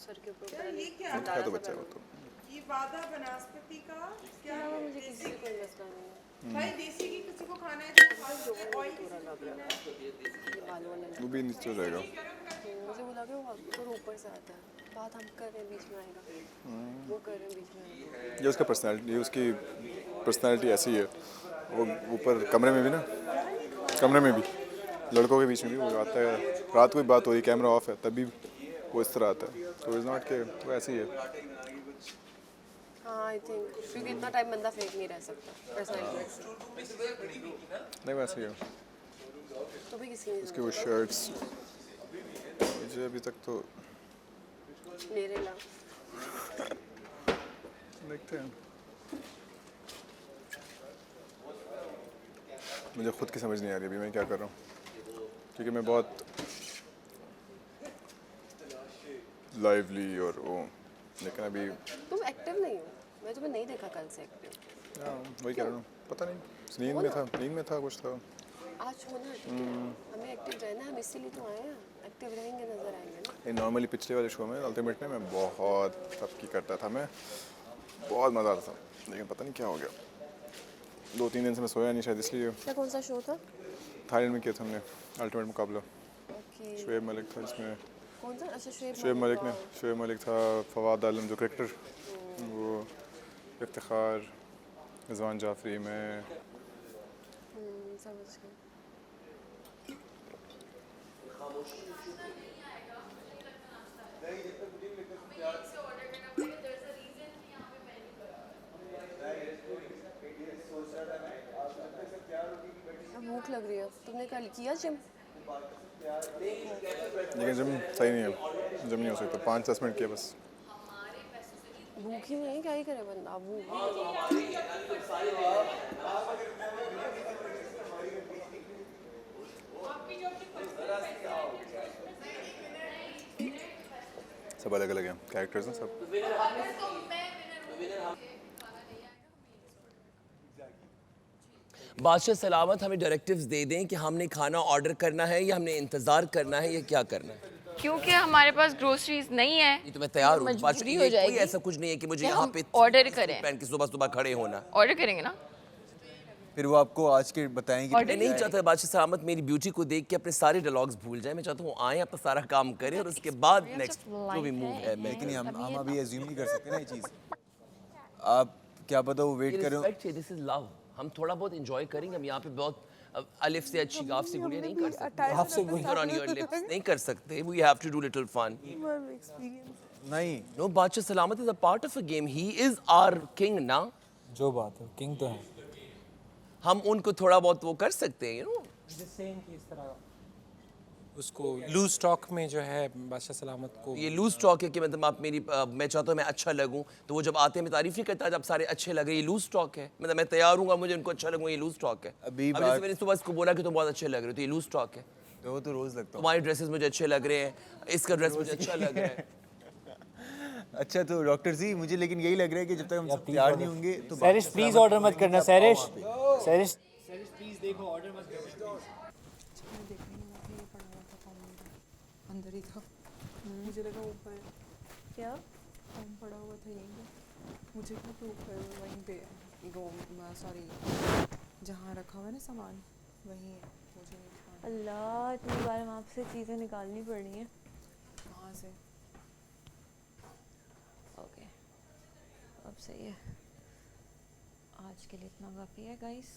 Sir के ऊपर ये क्या क्या तो बच्चा है वो तो ये वादा बनास्पति का क्या है? मुझे किसी से कोई मसला नहीं है। भाई देसी घी किसी को खाना है तो खा सकते हैं, ऑयल किसी को पीना है। ये बालों वाला वो भी नीचे हो जाएगा। मुझे बोला कि वो थोड़ा ऊपर से आता है, बात हम कर रहे हैं बीच में आएगा, वो कर रहे हैं बीच में आएगा। ये उसका पर्सनालिटी, ये उसकी पर्सनालिटी ऐसी है। वो ऊपर कमरे में भी ना, कमरे में भी लड़कों के बीच में भी वो आता है, रात को भी बात हो रही, कैमरा ऑफ है, तभी वो इस तरह आता है। तो इज़ नॉट के वो ऐसी है। हाँ आई थिंक क्योंकि इतना टाइम बंदा फेक नहीं रह सकता पर्सनैलिटी से। नहीं वैसे ही है तो भी किसी ने उसकी वो शर्ट्स मुझे अभी तक तो मेरे ला देखते हैं। मुझे खुद की समझ नहीं आ रही अभी मैं क्या कर रहा हूँ, क्योंकि मैं बहुत लाइवली और वो, लेकिन अभी तुम एक्टिव नहीं हो, मैं तुम्हें नहीं देखा कल से एक्टिव। वही कह रहा हूँ, पता नहीं नींद में था कुछ था। आज होना ठीक है, हमें एक्टिव रहना है, हम इसीलिए तो आए हैं, एक्टिव रहेंगे नजर आएंगे ना। नॉर्मली पिछले वाले शो में अल्टीमेट में मैं बहुत सबकी करता था, मैं बहुत मज़ा आता था, लेकिन पता नहीं क्या हो गया, 2-3 दिन से मैं सोया नहीं शायद इसलिए। क्या कौन सा शो था? थाईलैंड में किया था हमने अल्टीमेट मुकाबला। ओके शुएब मलिक था इसमें। कौन सा? अच्छा शुएब मलिक था, फवाद आलम जो क्रिकेटर, वो इफ्तिखार, रिजवान जाफरी में। समझ गई। भूख लग रही है, तुमने कल किया जिम? लेकिन जिम सही नहीं है, जिम नहीं हो सकता, 5-10 मिनट किया बस। भूख ही नहीं है, क्या ही करे बंदा, भूख सब अलग अलग हैं कैरेक्टर्स हैं सब। बादशाह सलामत हमें डायरेक्टिव्स दे दें कि हमने खाना ऑर्डर करना है या हमने इंतजार करना है या क्या करना है। क्योंकि हमारे पास ग्रोसरीज नहीं है, ये तो मैं तैयार हूँ, मजबूरी ये हो जाएगी कोई ऐसा कुछ नहीं है कि मुझे कि यहाँ हम पे ऑर्डर करें। पहन के सुबह सुबह खड़े होना। ऑर्डर करेंगे ना। फिर वो आपको आज के बताएंगे। मैं नहीं चाहता बादशाह सलामत मेरी ब्यूटी को देख के अपने सारे डायलॉग्स भूल जाए। मैं चाहता हूँ आए अपना सारा काम करें और उसके बाद नेक्स्ट जो भी मूव है मैं। लेकिन हम अभी एज्यूम नहीं कर सकते ना ये चीज़। आप क्या पता वो वेट कर रहे हो। दिस इज लव, हम थोड़ा बहुत एंजॉय करेंगे। हम यहाँ पे बहुत अलिफ से अच्छी गाफ से गुड़िया नहीं कर सकते, गाफ से गुड़िया ऑन योर लिप्स नहीं कर सकते। We have to do little fun. नहीं नो बादशाह सलामत is a part of a game, he is our king ना। जो बात है किंग तो है, हम उनको थोड़ा बहुत वो कर सकते हैं, यू नो। सेम की इस तरह उसको लूज टॉक में जो है बादशाह सलामत को ये लूज टॉक है कि मतलब आप मेरी मैं चाहता हूँ मैं अच्छा लगूं, तो वो जब आते हैं मैं तारीफ ही करता है जब सारे अच्छे लगे। ये लूज टॉक है, मतलब मैं तैयार हूँ मुझे उनको अच्छा लगूं, ये लूज टॉक है। अभी जैसे मैंने सुबह इसको बोला कि तुम बहुत अच्छे लग रहे हो, तो ये लूज टॉक है। तो वो तो रोज लगता है। तुम्हारे ड्रेसेस मुझे अच्छे लग रहे हैं, इसका ड्रेस मुझे अच्छा लग रहा है। अच्छा तो डॉक्टर जी मुझे लेकिन यही लग रहा है कि जब तक हम सब तैयार नहीं होंगे तो सैरिश प्लीज ऑर्डर मत करना। सैरिश सैरिश प्लीज देखो ऑर्डर मत करना। अंदर ही था, मुझे लगा ऊपर क्या फॉर्म पड़ा हुआ था यहीं पे, मुझे क्या तो ऊपर वहीं पे रूम सॉरी जहाँ रखा हुआ है ना सामान वहीं है, मुझे नहीं पता अल्लाह इतनी बार वहाँ से चीज़ें निकालनी पड़ रही हैं। कहाँ से। ओके अब सही है, आज के लिए इतना काफ़ी है गाइस।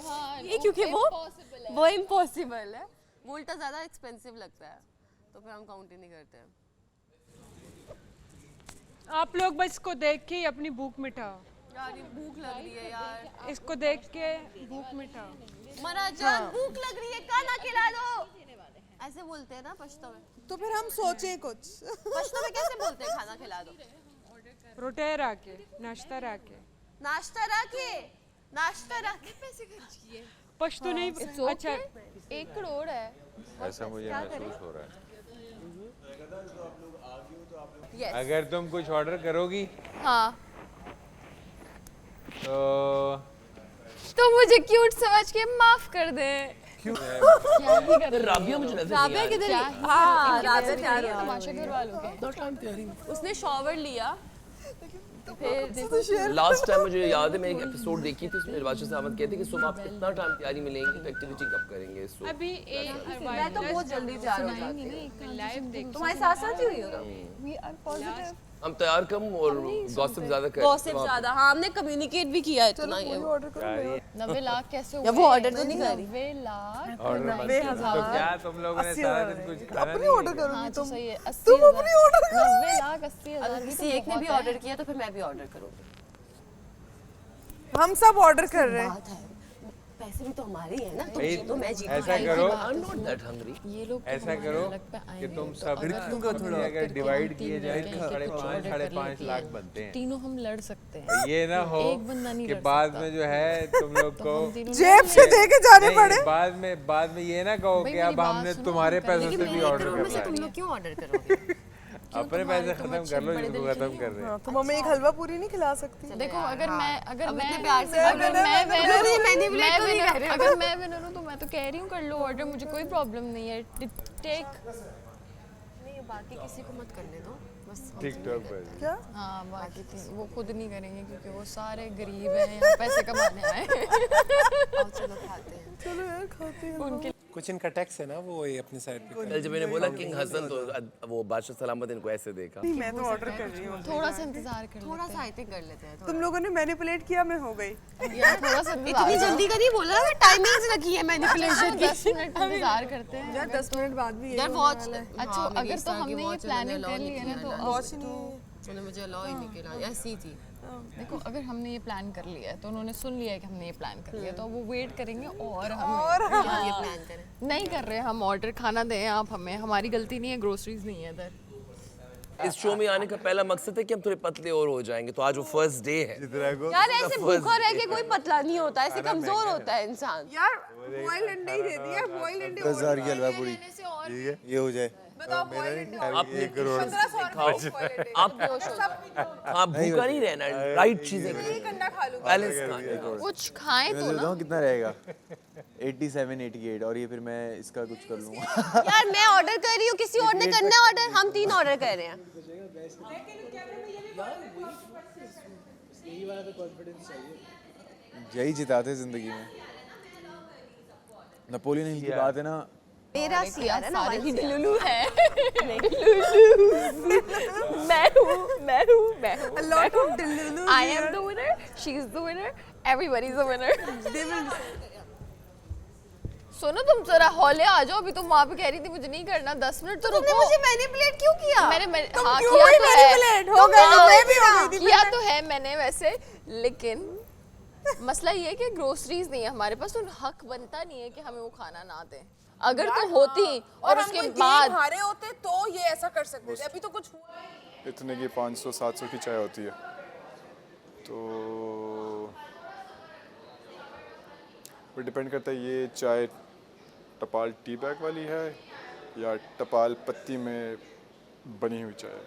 हाँ, ये क्योंकि वो इम्पॉसिबल है, वो उल्टा ज़्यादा एक्सपेंसिव लगता है, तो फिर हम काउंट ही नहीं करते हैं। आप लोग बस इसको देख के ही अपनी भूख मिटाओ। यार ये भूख लग रही है यार, इसको देख के भूख मिटाओ। मरा जान भूख लग रही है, खाना खिला दो, ऐसे बोलते हैं ना पश्तो में। तो फिर हम सोचें कुछ। पश्तो में कैसे बोलते हैं खाना खिला दो? रोटे राके नाश्ता राके नाश्ता रखे, नाश्ता रखे, पैसे खर्च किए। पश्तो नहीं अच्छा 1 करोड़ है। ऐसा मुझे महसूस हो रहा है। Yes. अगर तुम कुछ ऑर्डर करोगी हाँ तो तो मुझे क्यूट समझ के माफ कर दे। राबिया मुझे नजर नहीं आ राबिया रही। किधर हाँ राबिया तैयार है तमाशा घर वालों के उसने शॉवर लिया फिर लास्ट टाइम मुझे याद है मैं एक एपिसोड देखी थी उसमें बादशाह साहब कहते कि सुबह आप कितना टाइम तैयारी में लेंगे तो एक्टिविटी कब करेंगे सो अभी एक मैं तो बहुत जल्दी तैयार हो जाती हूँ लाइव देख तुम्हारे साथ साथ ही हुई होगा हम तैयार कम और गॉसिप ज्यादा करें गॉसिप ज्यादा हाँ हमने कम्युनिकेट भी किया इतना ये 90 लाख कैसे या वो ऑर्डर तो नहीं कर रही 90 लाख तो क्या तुम लोगों ने सारा दिन कुछ खाना नहीं ऑर्डर करूंगी हाँ तो सही है 80 तुम अपनी ऑर्डर 90 लाख 80 अगर हजार किसी एक ने भी ऑर्डर किया तो फिर मैं भी ऑर्डर करूँगी हम सब ऑर्डर कर रहे हैं बात है पैसे भी तो हमारे ही है ना तुम भाई, जीतो मैं जीतो ऐसा करो I'm not that hungry. ये लोग ऐसा करो कि तुम सब अगर डिवाइड किए जाए तो 5.5 लाख बनते हैं तीनों हम लड़ सकते हैं ये ना हो एक बंदा नहीं कि लड़ बाद सकता। में जो है तुम लोग को जेब से दे के जाने नहीं, पड़े बाद में ये ना कहो भाई, कि मेरी अब बात हमने सुनो, तुम्हारे हम पैसों पहले से की भी मेरी ऑर्डर में से करना तुम है लोग क्यों ऑर्डर करोगे अपने पैसे खत्म कर लो जिनको खत्म कर रहे हैं तुम हमें एक हलवा पूरी नहीं खिला सकती देखो अगर मैं अब इतने प्यार से अगर मैं winner हूँ, manipulate तो नहीं कर रहे हो। अगर मैं विनर हूँ तो मैं तो कह रही हूँ कर लो ऑर्डर मुझे कोई प्रॉब्लम नहीं है टेक नहीं बाकी किसी को मत करने दो बस टिकटॉक पर क्या हाँ बाकी वो खुद नहीं करेंगे क्योंकि वो सारे गरीब हैं यहाँ पैसे कमाने आए आओ चलो खाते हैं चलो यार खाते हैं उनके कुछ इनका टैक्स है ना वो ये अपनी साइड पे कल जब मैंने बोला किंग हसन तो वो बादशाह सलामत इनको ऐसे देखा मैं तो ऑर्डर कर रही हूँ थोड़ा सा इंतजार कर थोड़ा सा आई थिंक कर लेते हैं तुम लोगों ने मैनिपुलेट किया मैं हो गई यार थोड़ा सा इतनी जल्दी का नहीं बोला ना टाइमिंग्स रखी है मैनिपुलेशन की 10 मिनट इंतजार करते हैं यार 10 मिनट बाद भी यार वॉच अच्छा अगर तो हमने ये प्लानिंग कर लिया ना तो वॉच नहीं उन्होंने मुझे अलाउ ही नहीं किया ऐसी थी देखो अगर हमने ये प्लान कर लिया है तो उन्होंने सुन लिया है कि हमने ये प्लान कर लिया तो वो वेट करेंगे और हम क्या ये प्लान करें नहीं कर रहे हम ऑर्डर खाना दें आप हमें हमारी गलती नहीं है ग्रोसरीज नहीं है इधर इस शो में आने का पहला मकसद है कि हम थोड़े पतले और हो जाएंगे तो आज वो फर्स्ट डे है यार ऐसे भूखा रह के कोई पतला नहीं होता ऐसे कमजोर होता है इंसान यार बॉइल अंडे ही दे दिया बॉइल अंडे 10,000 की हलवा पूरी ठीक है ये हो जाए बताओ बॉइल अंडे आप 1 करोड़ 1500 आप हाँ भूखा नहीं रहना राइट चीजें एक अंडा खा लूंगा बैलेंस खाना कुछ खाएं तो मैं ना बताऊं कितना रहेगा 87 88 और ये फिर मैं इसका कुछ कर लूंगा यार मैं ऑर्डर कर रही हूँ किसी और ने करना है ऑर्डर हम 3 ऑर्डर कर रहे हैं यही जिताते जिंदगी में नेपोलियन हिल की बात है ना मेरा सीआर है ना सारे वही लुलु है मैं हूँ lot of delulu I am the winner she is the winner everybody is the winner सुनो तुम जरा हॉले आ जाओ अभी तुम वहाँ पे कह रही थी मुझे नहीं करना 10 मिनट तो तुमने रुको मुझे मैनिपुलेट क्यों किया मैंने तुम हाँ क्यों किया भी तो है मैनिपुलेट हो गए हाँ, मैं भी हो गई थी किया तो है मैंने वैसे लेकिन मसला ये है कि ग्रोसरीज नहीं है हमारे पास तो हक बनता नहीं है कि हमें वो खाना ना दें अगर तो होती और उसके बाद हारे होते तो ये ऐसा कर सकते थे अभी तो कुछ हुआ इतने की 500-700 की चाय होती है तो वो डिपेंड करता है ये चाय टपाल टी बैग वाली है या टपाल पत्ती में बनी हुई चाय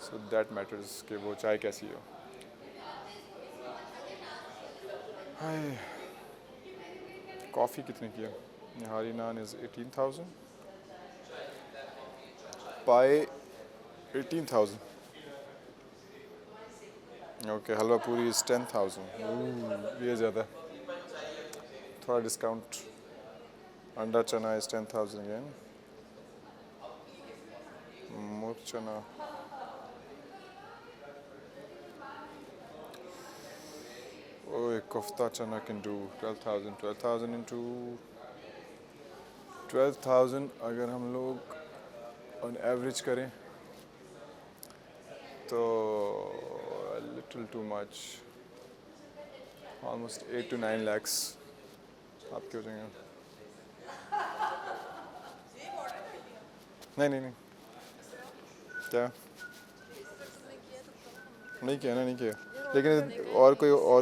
सो दैट मैटर्स कि वो चाय कैसी हो हाय कॉफ़ी कितने की है निहारी नान इज़ 18,000 पाए 18,000 ओके हलवा पूरी इज़ 10,000 ये ज़्यादा थोड़ा डिस्काउंट अंडा चना इज़ 10,000 अगेन मुर्ग चना ओए कोफ्ता चना कैन डू 12,000 into 12,000 अगर हम लोग ऑन एवरेज करें तो little too much almost 8 to 9 lakhs आपके हो जाएंगे नहीं क्या नहीं किया ना नहीं किया लेकिन और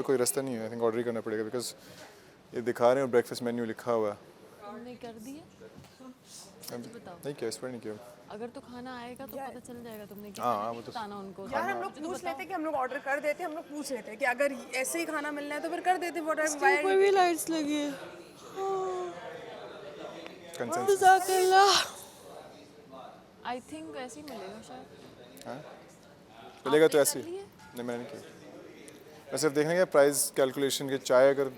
कोई रास्ता नहीं है आई थिंक ऑर्डर ही करना पड़ेगा बिकॉज ये दिखा रहे हैं ब्रेकफास्ट मेन्यू लिखा हुआ है हमने कर दिए नहीं किया इस पर नहीं किया अगर तो खाना आएगा तो पता चल जाएगा तुमने हाँ वो तो बताना उनको यार हम लोग पूछ लेते कि हम लोग ऑर्डर कर देते हम लोग पूछ लेते कि अगर ऐसे ही खाना मिलना है तो फिर कर देते ऊपर भी लाइट्स लगी है कंसेंसस। आई थिंक ऐसे ही मिलेगा शायद। हाँ मिलेगा तो ऐसे ही। नहीं मैंने नहीं किया। मैं सिर्फ देखना क्या प्राइस कैलकुलेशन के चाय अगर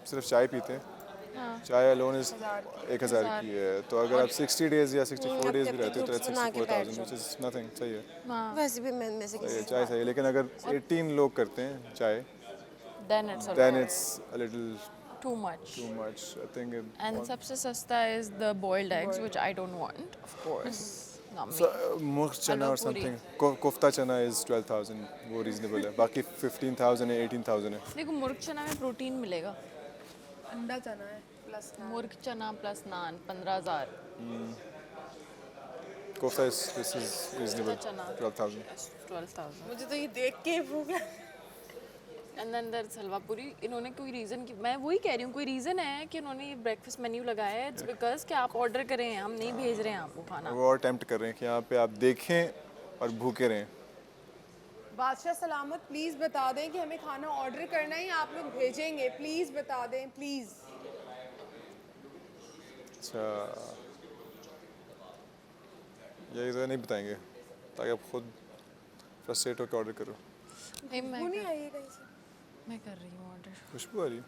सिर्फ चाय पीते हैं चाय अलोन इज 1000 की है तो अगर आप 60 डेज या 64 डेज भी रहते हो तो 64,000 व्हिच इज नथिंग सही है। वैसे भी मैं से सही है चाय सही है लेकिन अगर 18 लोग करते हैं chai then it's a little too much. I think And सबसे सस्ता is the boiled eggs, which I don't want, of course. Not me. so, मुर्ग चना और Aloo puri. समथिंग कोफ्ता चना इज 12,000 वो रीजनेबल है बाकी 15,000 है 18,000 है। देखो मुर्ग चना में प्रोटीन मिलेगा। अंडा चना है plus murg chana plus naan 15,000। Kofta this is reasonable chana 12,000। 12,000। मुझे तो ये देख के भूख लग एंड देन देयर हलवा पूरी। इन्होंने कोई रीज़न की मैं वही कह रही हूँ कोई रीज़न है कि उन्होंने ये ब्रेकफास्ट मेन्यू लगाया है। इट्स बिकॉज कि आप ऑर्डर करें हम नहीं भेज रहे हैं आपको खाना। वो और टेम्प्ट कर रहे हैं कि यहाँ पे आप देखें और भूखे रहें। बादशाह सलामत प्लीज बता दें कि हमें खाना ऑर्डर करना है या आप लोग भेजेंगे प्लीज बता दें प्लीज। अच्छा यही तो नहीं बताएंगे ताकि आप खुद फ्रस्ट्रेट होकर ऑर्डर करो। नहीं मैं नहीं आई कहीं से मैं कर रही हूँ ऑर्डर। खुशबू आ रही है।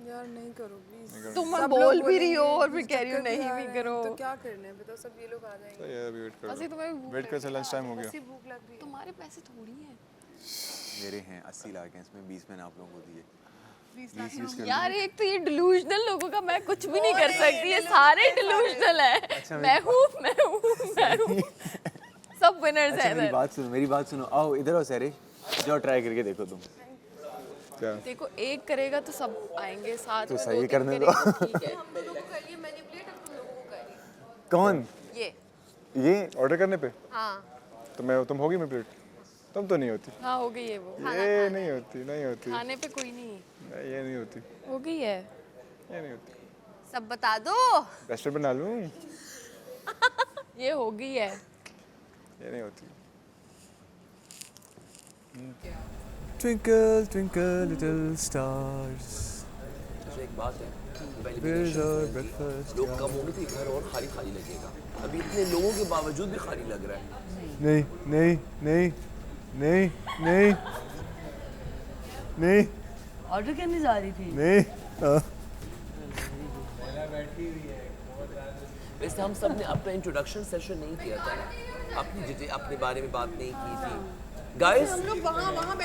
यार नहीं करो प्लीज। तुम बोल भी रही हो और फिर कह रही हो नहीं भी करो। तो क्या करना है बताओ सब ये लोग आ जाएंगे। सही है अभी वेट ऐसे करो। तुम्हें भूख वेट कर लंच टाइम हो गया। ऐसी भूख लग रही है। तुम्हारे पैसे थोड़ी हैं मेरे हैं 80 लाख हैं इसमें 20 मैंने आप लोगों को दिए 20 यूज कर यार। एक तो ये डिलूजनल लोगों का मैं कुछ भी नहीं कर सकती। ये सारे डिलूजनल है। मैं हूँ सब विनर्स हैं इधर। मेरी बात सुनो आओ इधर आओ सारे जाओ ट्राई करके देखो तुम क्या देखो एक करेगा तो सब आएंगे साथ तो में। सही 2-3 करने दो। करेगा तो ठीक है। हम लोगों को करिए मैनिपुलेट अब तुम लोगों को करिए। कौन ये ये ऑर्डर करने पे हाँ तो तुम होगी मैं प्लेट तुम तो नहीं होती हाँ हो गई है वो। ये नहीं होती खाने पे कोई नहीं नहीं, ये नहीं होती हो गई है। ये नहीं होती सब बता दो। रेस्टोरेंट बना लूँ ये हो गई है। ये नहीं होती। Twinkle twinkle little stars तो एक बात है पहले where's our breakfast लोग कम होंगे तो ये घर और खाली खाली लगेगा। अभी इतने लोगों के बावजूद भी खाली लग रहा है। नहीं नहीं नहीं नहीं नहीं नहीं ऑर्डर करने जा रही थी। नहीं वैसे हम सब ने अपना इंट्रोडक्शन सेशन नहीं किया था ना अपने बारे में बात नहीं की थी गाइस।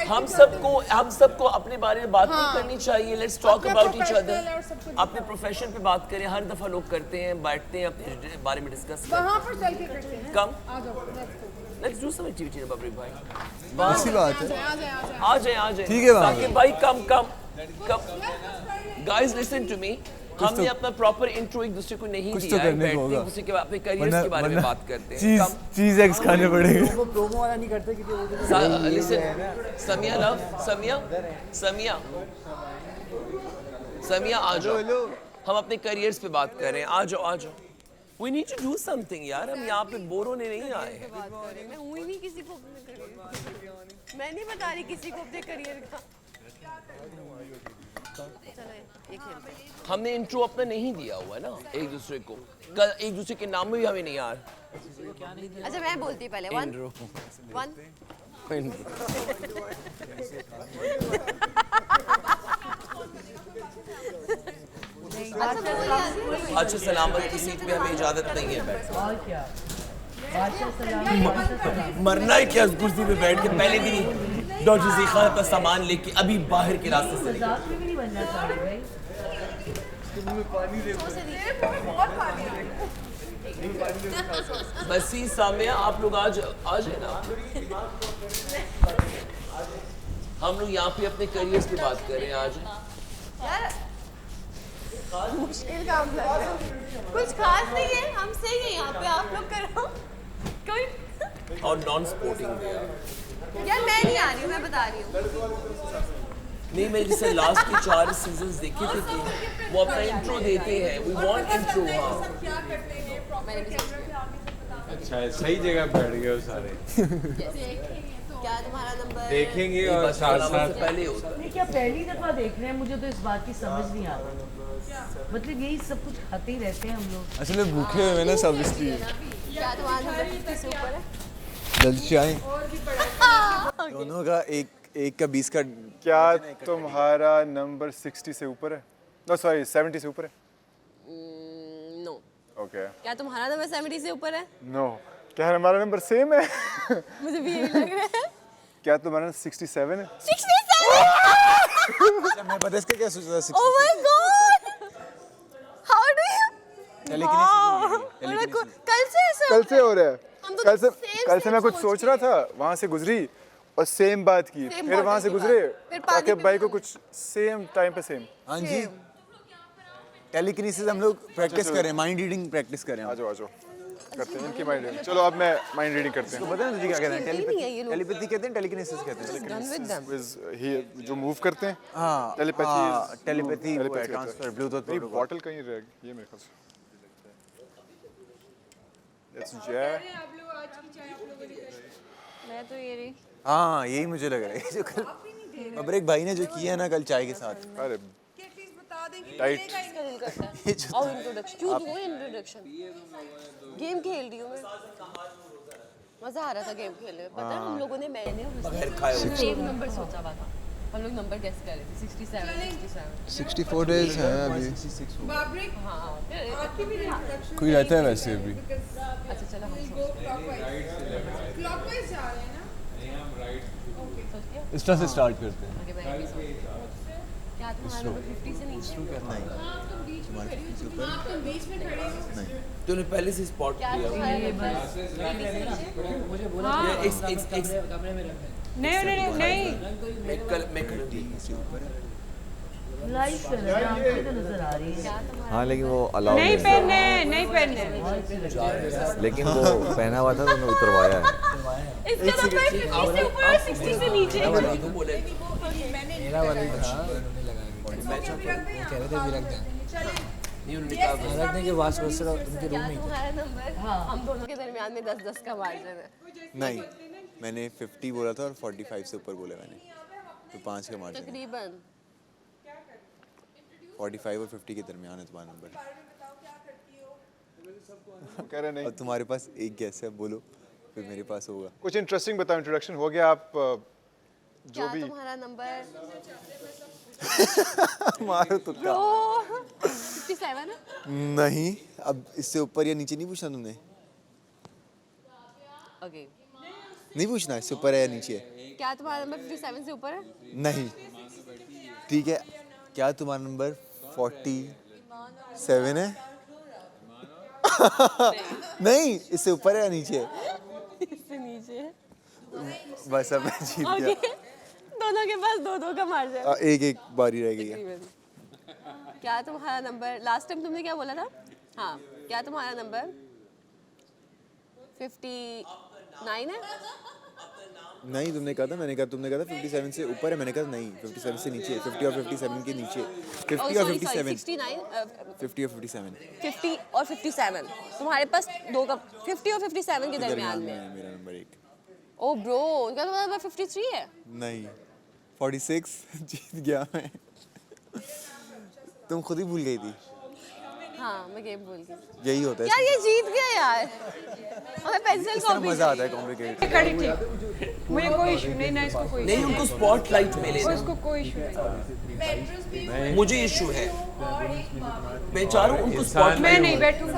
हम सबको अपने बारे में बात नहीं करनी चाहिए। Let's talk about each other. अपने प्रोफेशन पे बात करें। हर दफा लोग करते हैं बैठते हैं अपने बारे में डिस्कस वहाँ पर चल के करते हैं। कम आ जाओ let's do some activity public भाई। अच्छी बात है आ जाए। ठीक है भाई। साकिब भाई come guys listen to me. हमने अपना प्रॉपर इंट्रो एक दूसरे को नहीं कुछ दिया तो है। करने को बैठते होगा। हैं उसी के अपने करियर के बारे में बात करते हैं। चीज चीज एग्स खाने पड़ेंगे प्रोमो वाला नहीं करते क्योंकि लिसन समिया लव समिया आ जाओ। हम अपने करियर्स पे बात कर रहे हैं। आ जाओ We need to do something यार। हम यहाँ पे बोर होने नहीं आए हैं। मैं हूँ ही नहीं किसी को अपने करियर। मैं नहीं बता रही किसी को अपने करियर का। चलो ये खेलते हैं। हमने इंट्रो अपना नहीं दिया हुआ है ना एक दूसरे को। कल एक दूसरे के नाम में भी हमें नहीं यार। अच्छा मैं बोलती हूँ पहले। इंट्रो 1 अच्छा सलामत की सीट पे हमें इजाजत नहीं है बैठने। मरना है क्या उस कुर्सी पे बैठ के। पहले दिन डॉक्टर ज़ीखा अपना सामान लेके अभी बाहर के रास्ते से बसी सामिया आप लोग आ जाए ना। हम लोग यहाँ पे अपने करियर्स की बात कर रहे हैं। आज मुश्किल काम लग रहा है। कुछ खास नहीं है। हम सही है यहाँ पे। आप लोग करो कोई। और नॉन स्पोर्टिंग यार मैं नहीं आ रही हूँ। मैं बता रही हूँ। नहीं मैं जैसे लास्ट के 4 सीजन्स देखे थे कि वो अपना इंट्रो देते हैं। We want intro. हाँ अच्छा है सही जगह बैठ गए हो सारे। देखेंगे तो क्या तुम्हारा नंबर? देखेंगे और साथ साथ पहले होता है। ये क्या पहली दफा देख रहे हैं? मुझे तो इस बात की समझ नहीं आ रही। मतलब यही सब कुछ खाते ही रहते हैं हम लोग। असल में भूखे हुए हैं ना सब, इसलिए क्या तुम्हारा नंबर 50 से ऊपर है? जल्दी से आए। दोनों का एक का 20 का। क्या तुम्हारा नंबर 60 से ऊपर है? नो सॉरी 70 से ऊपर है? नो। ओके। क्या तुम्हारा नंबर 70 से ऊपर है? नो। क्या हमारा नंबर सेम है? मुझे भी यही लग रहा है। क्या तुम्हारा 67 है? 67? मैं पता इसका क्या सोचा था? Oh my God! How do you? कल से हो रहा है। कल से मैं कुछ सोच रहा था, वहाँ से गुजरी और सेम बात की, फिर वहाँ से गुजरे ताकि भाई को कुछ सेम टाइम पे सेम। हाँ जी, टेलीकिनेसिस हम लोग प्रैक्टिस करें, माइंड रीडिंग प्रैक्टिस करें। आ जाओ करते हैं इनकी माइंड रीडिंग। चलो अब मैं माइंड रीडिंग करते हैं। तो पता है तुझे क्या कहते हैं? टेलीपैथी कहते हैं, टेलीकिनेसिस कहते हैं। ही जो मूव करते हैं। हाँ, टेलीपैथी ट्रांसफर ब्लूटूथ बॉटल कहीं रह गई ये मेरे ख्याल से। Let's jack. मैं तो ये रही। हाँ, यही मुझे लग रहा है जो कल अब एक भाई ने जो किया है ना कल चाय के साथ। अरे टाइट। आओ इंट्रोडक्शन। क्यों दो इंट्रोडक्शन? गेम खेल रही हूँ मैं। मजा आ रहा था गेम खेलने में। पता है हम लोगों ने मैंने सेम नंबर सोचा हुआ था। हम लोग नंबर गेस कर रहे थे 67 64 डेज है अभी। हाँ कोई रहता है वैसे अभी। अच्छा चलो हम क्लॉकवाइज जा रहे हैं ना? इस तरह से स्टार्ट करते हैं। आगे मैं भी सोच। क्या तुम्हारा नंबर 50 से नीचे? तुम्हारे 50 से ऊपर? तुम बीच में खड़े हो। नहीं। तूने पहले से स्पॉट क्या किया। तुम्हारा नंबर? मुझे बोला एक कमरे में रखना है। नहीं मैं करूँगी। लाइट कलर आंखें तो नजर आ रही है। हाँ लेकिन वो अलाउ नहीं पहनने। लेकिन वो पहना हुआ था तो मैं उतरवाया है। इसका नंबर 50 से ऊपर और 60 से नीचे। मेरा वाला ही था, उन्होंने लगाया। मैं कह रहे थे भी रख दें। नहीं उन्होंने कहा रख दें कि वाश बेसिन उनके रूम में ही था। तुम्हारा नंबर हम दोनों के दरमियान में 10-10 का मार्जिन है। नहीं, मैंने 50 बोला था और 45 से ऊपर बोला मैंने, तो 5 का मार्जिन है। तकरीबन 45 और 50 के दरमियान है तुम्हारा नंबर। कह रहे नहीं। और तुम्हारे पास एक गैस है, बोलो फिर मेरे पास होगा। कुछ इंटरेस्टिंग बताओ। इंट्रोडक्शन हो गया। आप जो भी तुम्हारा नंबर मारो तुक्का। 57 है? नहीं, अब इससे ऊपर या नीचे नहीं पूछना तुमने। ओके नहीं पूछना इससे ऊपर है या नीचे है। क्या तुम्हारा नंबर 57 से ऊपर है? नहीं, ठीक है। क्या तुम्हारा नंबर 47 है? नहीं, इससे ऊपर है या नीचे है? इससे नीचे है। बस अब मैं जीत गया। दोनों के पास 2-2 का मार्जिन। एक बारी रह गई है। क्या तुम्हारा नंबर लास्ट टाइम तुमने क्या बोला था? हाँ, क्या तुम्हारा नंबर 59 है? नहीं, तुमने कहा था, मैंने कहा तुमने कहा था 57 से ऊपर है, मैंने कहा नहीं 57 से नीचे है। 50 और 57 के नीचे। 50 और 57 50 और 57 50 और 57 तुम्हारे पास 2 का 50 और 57 के दरमियान में है मेरा नंबर 1। ओ ब्रो, उनका तुम्हारा नंबर 53 है? नहीं, 46 जीत गया मैं। तुम खुद ही भूल गई थी। हाँ, मैं गेम भूल गई। यही होता है यार, ये जीत गया यार। हमें पेंसिल कॉपी मजा आता है कॉम्प्लिकेटेड। खड़ी थी। मुझे कोई इशू नहीं ना इसको कोई। नहीं उनको स्पॉटलाइट मिले ना। उसको कोई इशू नहीं। मुझे इशू है। मैं चाह रहा हूँ उनको स्पॉटलाइट। मैं नहीं बैठूंगी।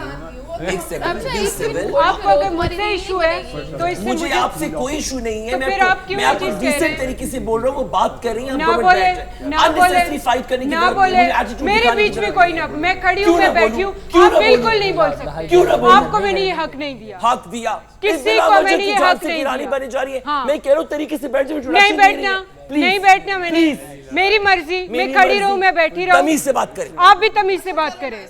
एक सेकंड। आपको अगर मुझसे इशू है तो इससे मुझे आपसे कोई इशू नहीं है। तो फिर आप क्यों मैं आपको चीज़ कह रहे डिसेंट हैं? तरीके से बोल रहा हूँ। वो बात कर रही हैं, ना हमको बोले, ना अननेसेसरी फाइट करने की ना जरूरत बोले, नहीं है। Attitude मेरे दिखाने की बीच में जरूरत कोई नहीं ना, है। मैं खड़ी क्यों हूँ, ना मैं बैठी बोलूं? हूँ। क्यों आप ना बिल्कुल बोलूं? नहीं बोल सकते। क्यों ना बोलूं? आपको मैंने ये हक नहीं दिया। हक दिया। किसी को मैंने ये हक नहीं रानी दिया। बने जा रही है। हाँ। मैं कह रहा हूँ तरीके से बैठ जाओ। नहीं बैठना, नहीं बैठना मैंने। मेरी मर्जी, मैं खड़ी रहूँ, मैं बैठी रहूँ। तमीज से बात करें। आप भी तमीज से बात करें।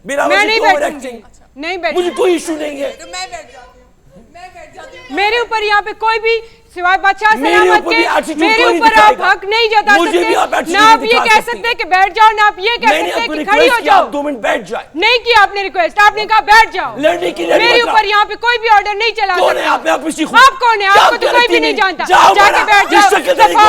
मैं नहीं बैठूंगी। नहीं बैठ। मुझे कोई इशू नहीं है। तो मैं बैठ जाती हूँ। मेरे ऊपर यहाँ पे कोई भी सिवाय बादशाह मेरे सलामत ऊपर भी के attitude मेरे कोई नहीं ऊपर आप दिखाएगा। हक नहीं जता मुझे भी आप सकते। attitude ना आप नहीं ये दिखा कह सकते। सकते कि बैठ जाओ, ना आप ये कह मैंने सकते आपको कि खड़ी हो रिक्वेस्ट किया जाओ। आप 2 मिनट बैठ जाए। नहीं किया आपने रिक्वेस्ट, आपने कहा बैठ जाओ। लड़ने की रेडी मेरे मत ऊपर रहो। यहाँ पे कोई भी ऑर्डर नहीं चला कौन है सकता। आप? आप किसी आप कौन है? आपको तो कोई भी नहीं जानता। जाके बैठ जाओ, दफा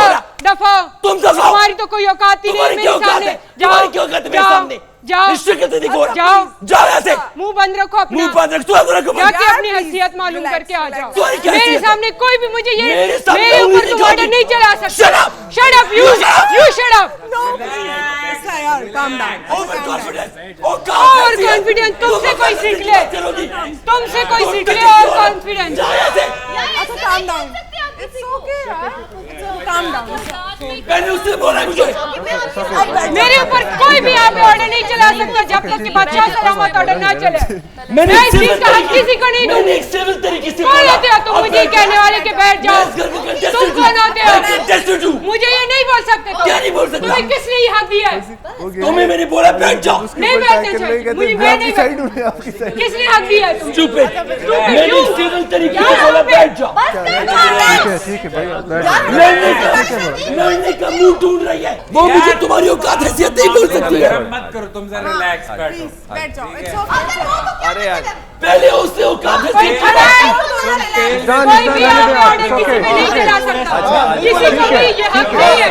दफा। तुम दफा। तुम्हारी तो कोई औकात ही नहीं तुम्हारी मेरे क्या औकात सामने। है? तुम्हारी क्या औकात है मेरे जाओ, सामने? जाओ, रिश्वत नहीं हो रहा। जाओ, जाओ यहाँ से। मुंह बंद रखो अपना। मुंह बंद रख, तू अब रखो बंद। जाके अपनी हैसियत मालूम करके आ जाओ। तुम्हारी क्या मेरे हैसियत है? सामने कोई भी मुझे ये मेरे सामने मेरे उंगली ऊपर तुम दिखाओगी। ऑर्डर नहीं चला सकते। Shut up! Shut up, you shut up. calm down. Over confidence. और कॉन्फिडेंस तुमसे कोई सीख ले, तुमसे कोई सीख ले और कॉन्फिडेंस। अच्छा calm down. It's okay यार. Calm down. मैंने उससे बोला मुझे। मेरे ऊपर कोई भी यहाँ पे ऑर्डर नहीं चला सकता जब तक कि बादशाह सलामत ऑर्डर ना चले। मैंने मैं इस चीज का हक किसी को नहीं मैंने दूंगी। एक सिविल तरीके से कौन बोला। होते हो तुम अब मुझे मैं- कहने वाले के बैठ जाओ? मैं इस घर को contested तुम कौन हूँ। होते हो? मैं contested हूँ। मुझे ये नहीं बोल सकते तुम। क्या नहीं बोल सकता? तुम्हें किसने ये हक दिया है? तुम्हें मैंने बोला बैठ जाओ। नहीं बैठना चाहिए। मुझे मैं नहीं बैठ- किसने हक दिया है तुम? चुप है। मैंने क्यों? सिविल तरीके क्या से बोला यहाँ पे? बैठ जाओ। ठीक है भाई लड़ने का मुंह ढूंढ रही है। वो मुझे तुम्हारी औकात हैसियत नहीं बोल सकती है। मत करो, तुम जरा रिलैक्स बैठो। बैठ जाओ. It's okay. अरे यार पहले उससे औकात कोई हैसियत खड़ा है? कोई भी यहाँ पे ऑर्डर किसी पे नहीं चला सकता। किसी को भी ये हक नहीं है।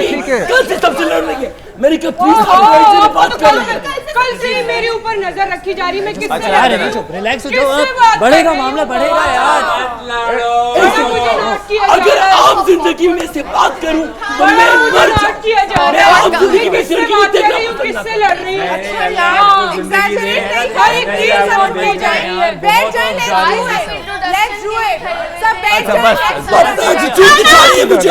ठीक है कल से सबसे लड़ रही है। मैंने कहा प्लीज ओहो, आप राइट से आपको बात तो कर कल से ही मेरे ऊपर नजर रखी जा रही है। मैं किससे अच्छा लड़ यार रही हूँ? चुप रिलैक्स हो किससे जाओ, बात बढ़ेगा कर रही मामला हूँ? बढ़ेगा यार। बड़ा मुझे नोट किया जा अगर रहा है। आम जिंदगी में से बात करूं तो बड़ा मैं मुझे मर नोट किया जा जाऊं। मैं रहा है। आम जिंदगी में किससे से बात कर रही देखना हूँ? पसंद किससे लड़ रही हूँ? अच्छा यार. Exaggerate नहीं हर एक चीज नोट की जा रही है। बैठ जाए. Let's do it. सब बैठ जाए. करता। चीज दिखानी है मुझे।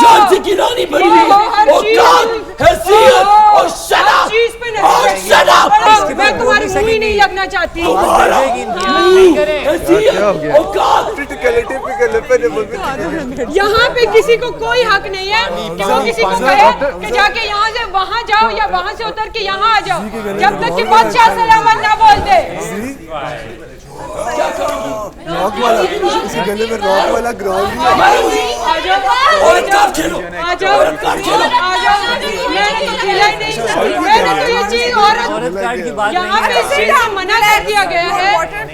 जान से की रानी बनी हुई हर चीज- औकात हैसियत और शराब चीज पे नजर और रखी है। शराब। बड़ा, मैं तुम्हारे मुंह ही नहीं लगना चाहती। तुम्हारा मुंह, हैसियत औकात यहाँ पे किसी को कोई हक नहीं है कि वो किसी को कहे कि जाके यहाँ से वहाँ जाओ या वहाँ से उतर के यहाँ आ जाओ, जब तक कि बादशाह सलामत ना बोल दे। रॉक वाला इसी गले में रॉक वाला ग्राउंड आ जाओ, और एक कार्ड खेलो। आ जाओ, आ जाओ। मैंने तो खेला ही नहीं। मैंने तो ये चीज औरत कार्ड की बात यहाँ नहीं पे सीधा मना कर दिया गया है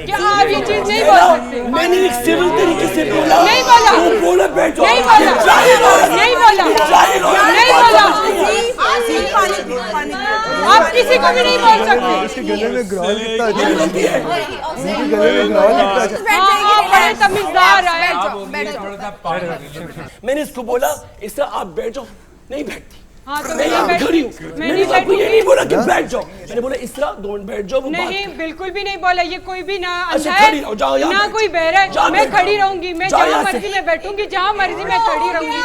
कि आप ये चीज नहीं बोल सकते। मैंने एक सिविल तरीके से बोला। नहीं बोला। वो बोला बैठ जाओ। नहीं बोला। ये जाहिल औरत। नहीं बोला। ये जाहिल औरत। नहीं बात बोला। समझ नहीं आई। पानी. आप किसी को भी नहीं बोल सकते। इसके गले में ग्राउंड कितना अच्छा मेरी गलती है। इसके गले में ग्राउंड कितना अच्छा हाँ, आप बड़े तमीज़दार हैं। मैंने इसको बोला इस तरह आप बैठ जाओ। नहीं बैठती। हाँ, तो मैं मैं यहाँ बैठ- खड़ी हूँ। मैं मैंने नहीं तो आपको ये बैठूंगी। नहीं बोला कि बैठ जाओ। मैंने बोला इस तरह डोंट बैठ जाओ। वो बात नहीं, बिल्कुल भी नहीं बोला। ये कोई भी ना अच्छा, अंधा खड़ी रहो, जाओ है यहाँ ना बैठ। कोई बहरा है। जाओ मैं बैठ खड़ी जाओ। रहूंगी। मैं जाओ जहाँ यहाँ से। मर्जी में बैठूंगी, जहाँ मर्जी मैं खड़ी रहूंगी।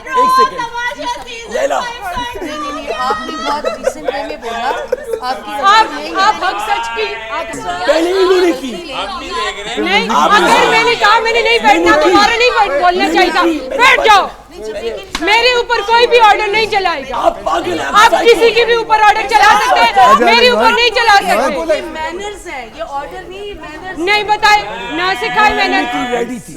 एक सेकंड। लैला आपने बहुत रिसेंट वे में बोला आप हक सच की आप पहले इन्होंने की। नहीं, अगर मैंने कहा मैंने नहीं बैठना, तुम्हारा नहीं बोलना चाहिए था। बैठ जाओ। मेरे ऊपर कोई भी ऑर्डर नहीं चलाएगा। आप पागल हैं। आप किसी के भी ऊपर ऑर्डर चला सकते हैं, मेरे ऊपर नहीं चला सकते। मैनर्स है ये ऑर्डर नहीं मैनर्स नहीं बताए ना सिखाए मैंने। रेडी थी।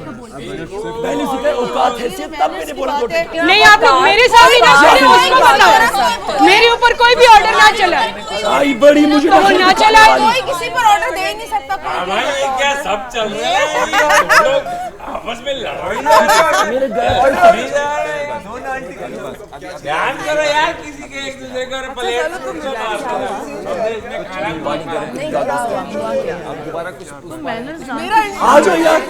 पहले सिखाए औकात हैसियत तब मैंने बोला तो ठीक। नहीं, आप लोग मेरे सामने ना चले, उसको बताओ। मेरे ऊपर कोई भी ऑर्डर ना चलाए। आई बड़ी मुझे तो वो ना चलाए। कोई किसी पर ऑर्डर दे ही नहीं सकता. भाई ये क्या सब चल रहा है? ये तुम लोग आपस में लड़ रहे हैं। मेरे गए ध्यान करो यार किसी के एक दूसरे को प्लेट में बात करो। आ जाओ यार।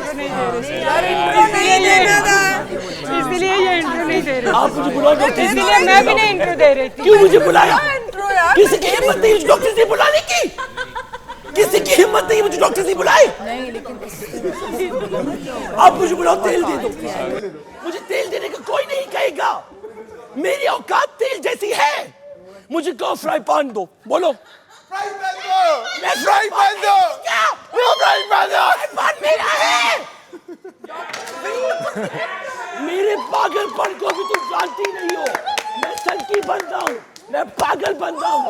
इसलिए ये इंटरव्यू नहीं दे रही। आप मुझे बुला डॉक्टर इसलिए मैं भी नहीं इंटरव्यू दे रही थी। क्यों मुझे बुलाया? किसी की हिम्मत नहीं मुझे डॉक्टर से बुलाने की। किसी की हिम्मत नहीं मुझे डॉक्टर से बुलाए। नहीं लेकिन आप मुझे बुलाओ तेल दे दो। मुझे तेल देने का कोई नहीं कहेगा। मेरी औकात तेल जैसी है। मुझे कहो फ्राई पैन दो। बोलो मैं फ्राई पैन दो। क्या? वो फ्राई पैन दो। फ्राई पैन मेरा है। मेरे पागलपन को भी तुम जानती नहीं हो। मैं सनकी बनता हूँ। मैं पागल बनता हूँ।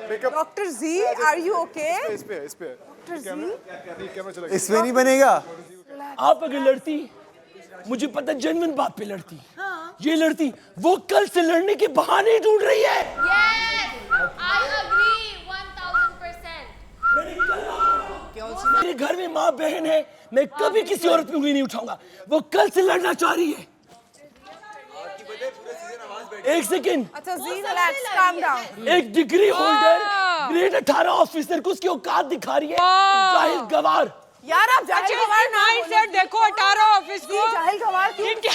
Makeup Dr. Z, are you okay? इस पे डॉक्टर जी इसमें नहीं बनेगा। आप अगर लड़ती, मुझे पता जेन्युइन बात पे लड़ती। ये लड़ती, वो कल से लड़ने के बहाने ढूंढ रही है। I agree 1000%. मेरे घर में माँ बहन है, मैं कभी किसी औरत पे उंगली नहीं उठाऊंगा। वो कल से लड़ना चाह रही है। एक सेकेंड, अच्छा जी रिलैक्स काम डाउन। एक डिग्री होल्डर, ग्रेड 18 ऑफिसर को उसकी औकात दिखा रही है। जाहिल गवार। यार आप जाहिल गवार ना माइंडसेट देखो 18 ऑफिस को जाहिल गवार क्यों इनके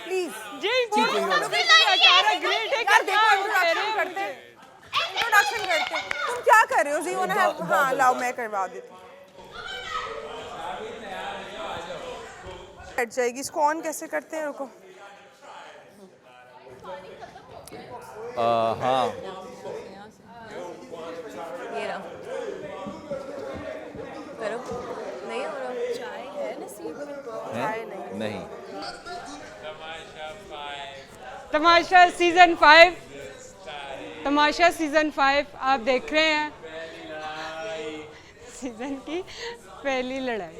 प्लीज जी बोल 18 ग्रेड है यार देखो इंट्रोडक्शन करते तुम क्या कर रहे हो जी? हाँ लाओ मैं करवा देती हूँ। हट जाएगी इसको ऑन कैसे करते हैं? रुको हाँ ये रहा करो नहीं हो रहा चाय है नसीब में? है? नहीं। तमाशा सीजन 5 तमाशा सीजन 5 आप देख रहे हैं। सीजन की पहली लड़ाई।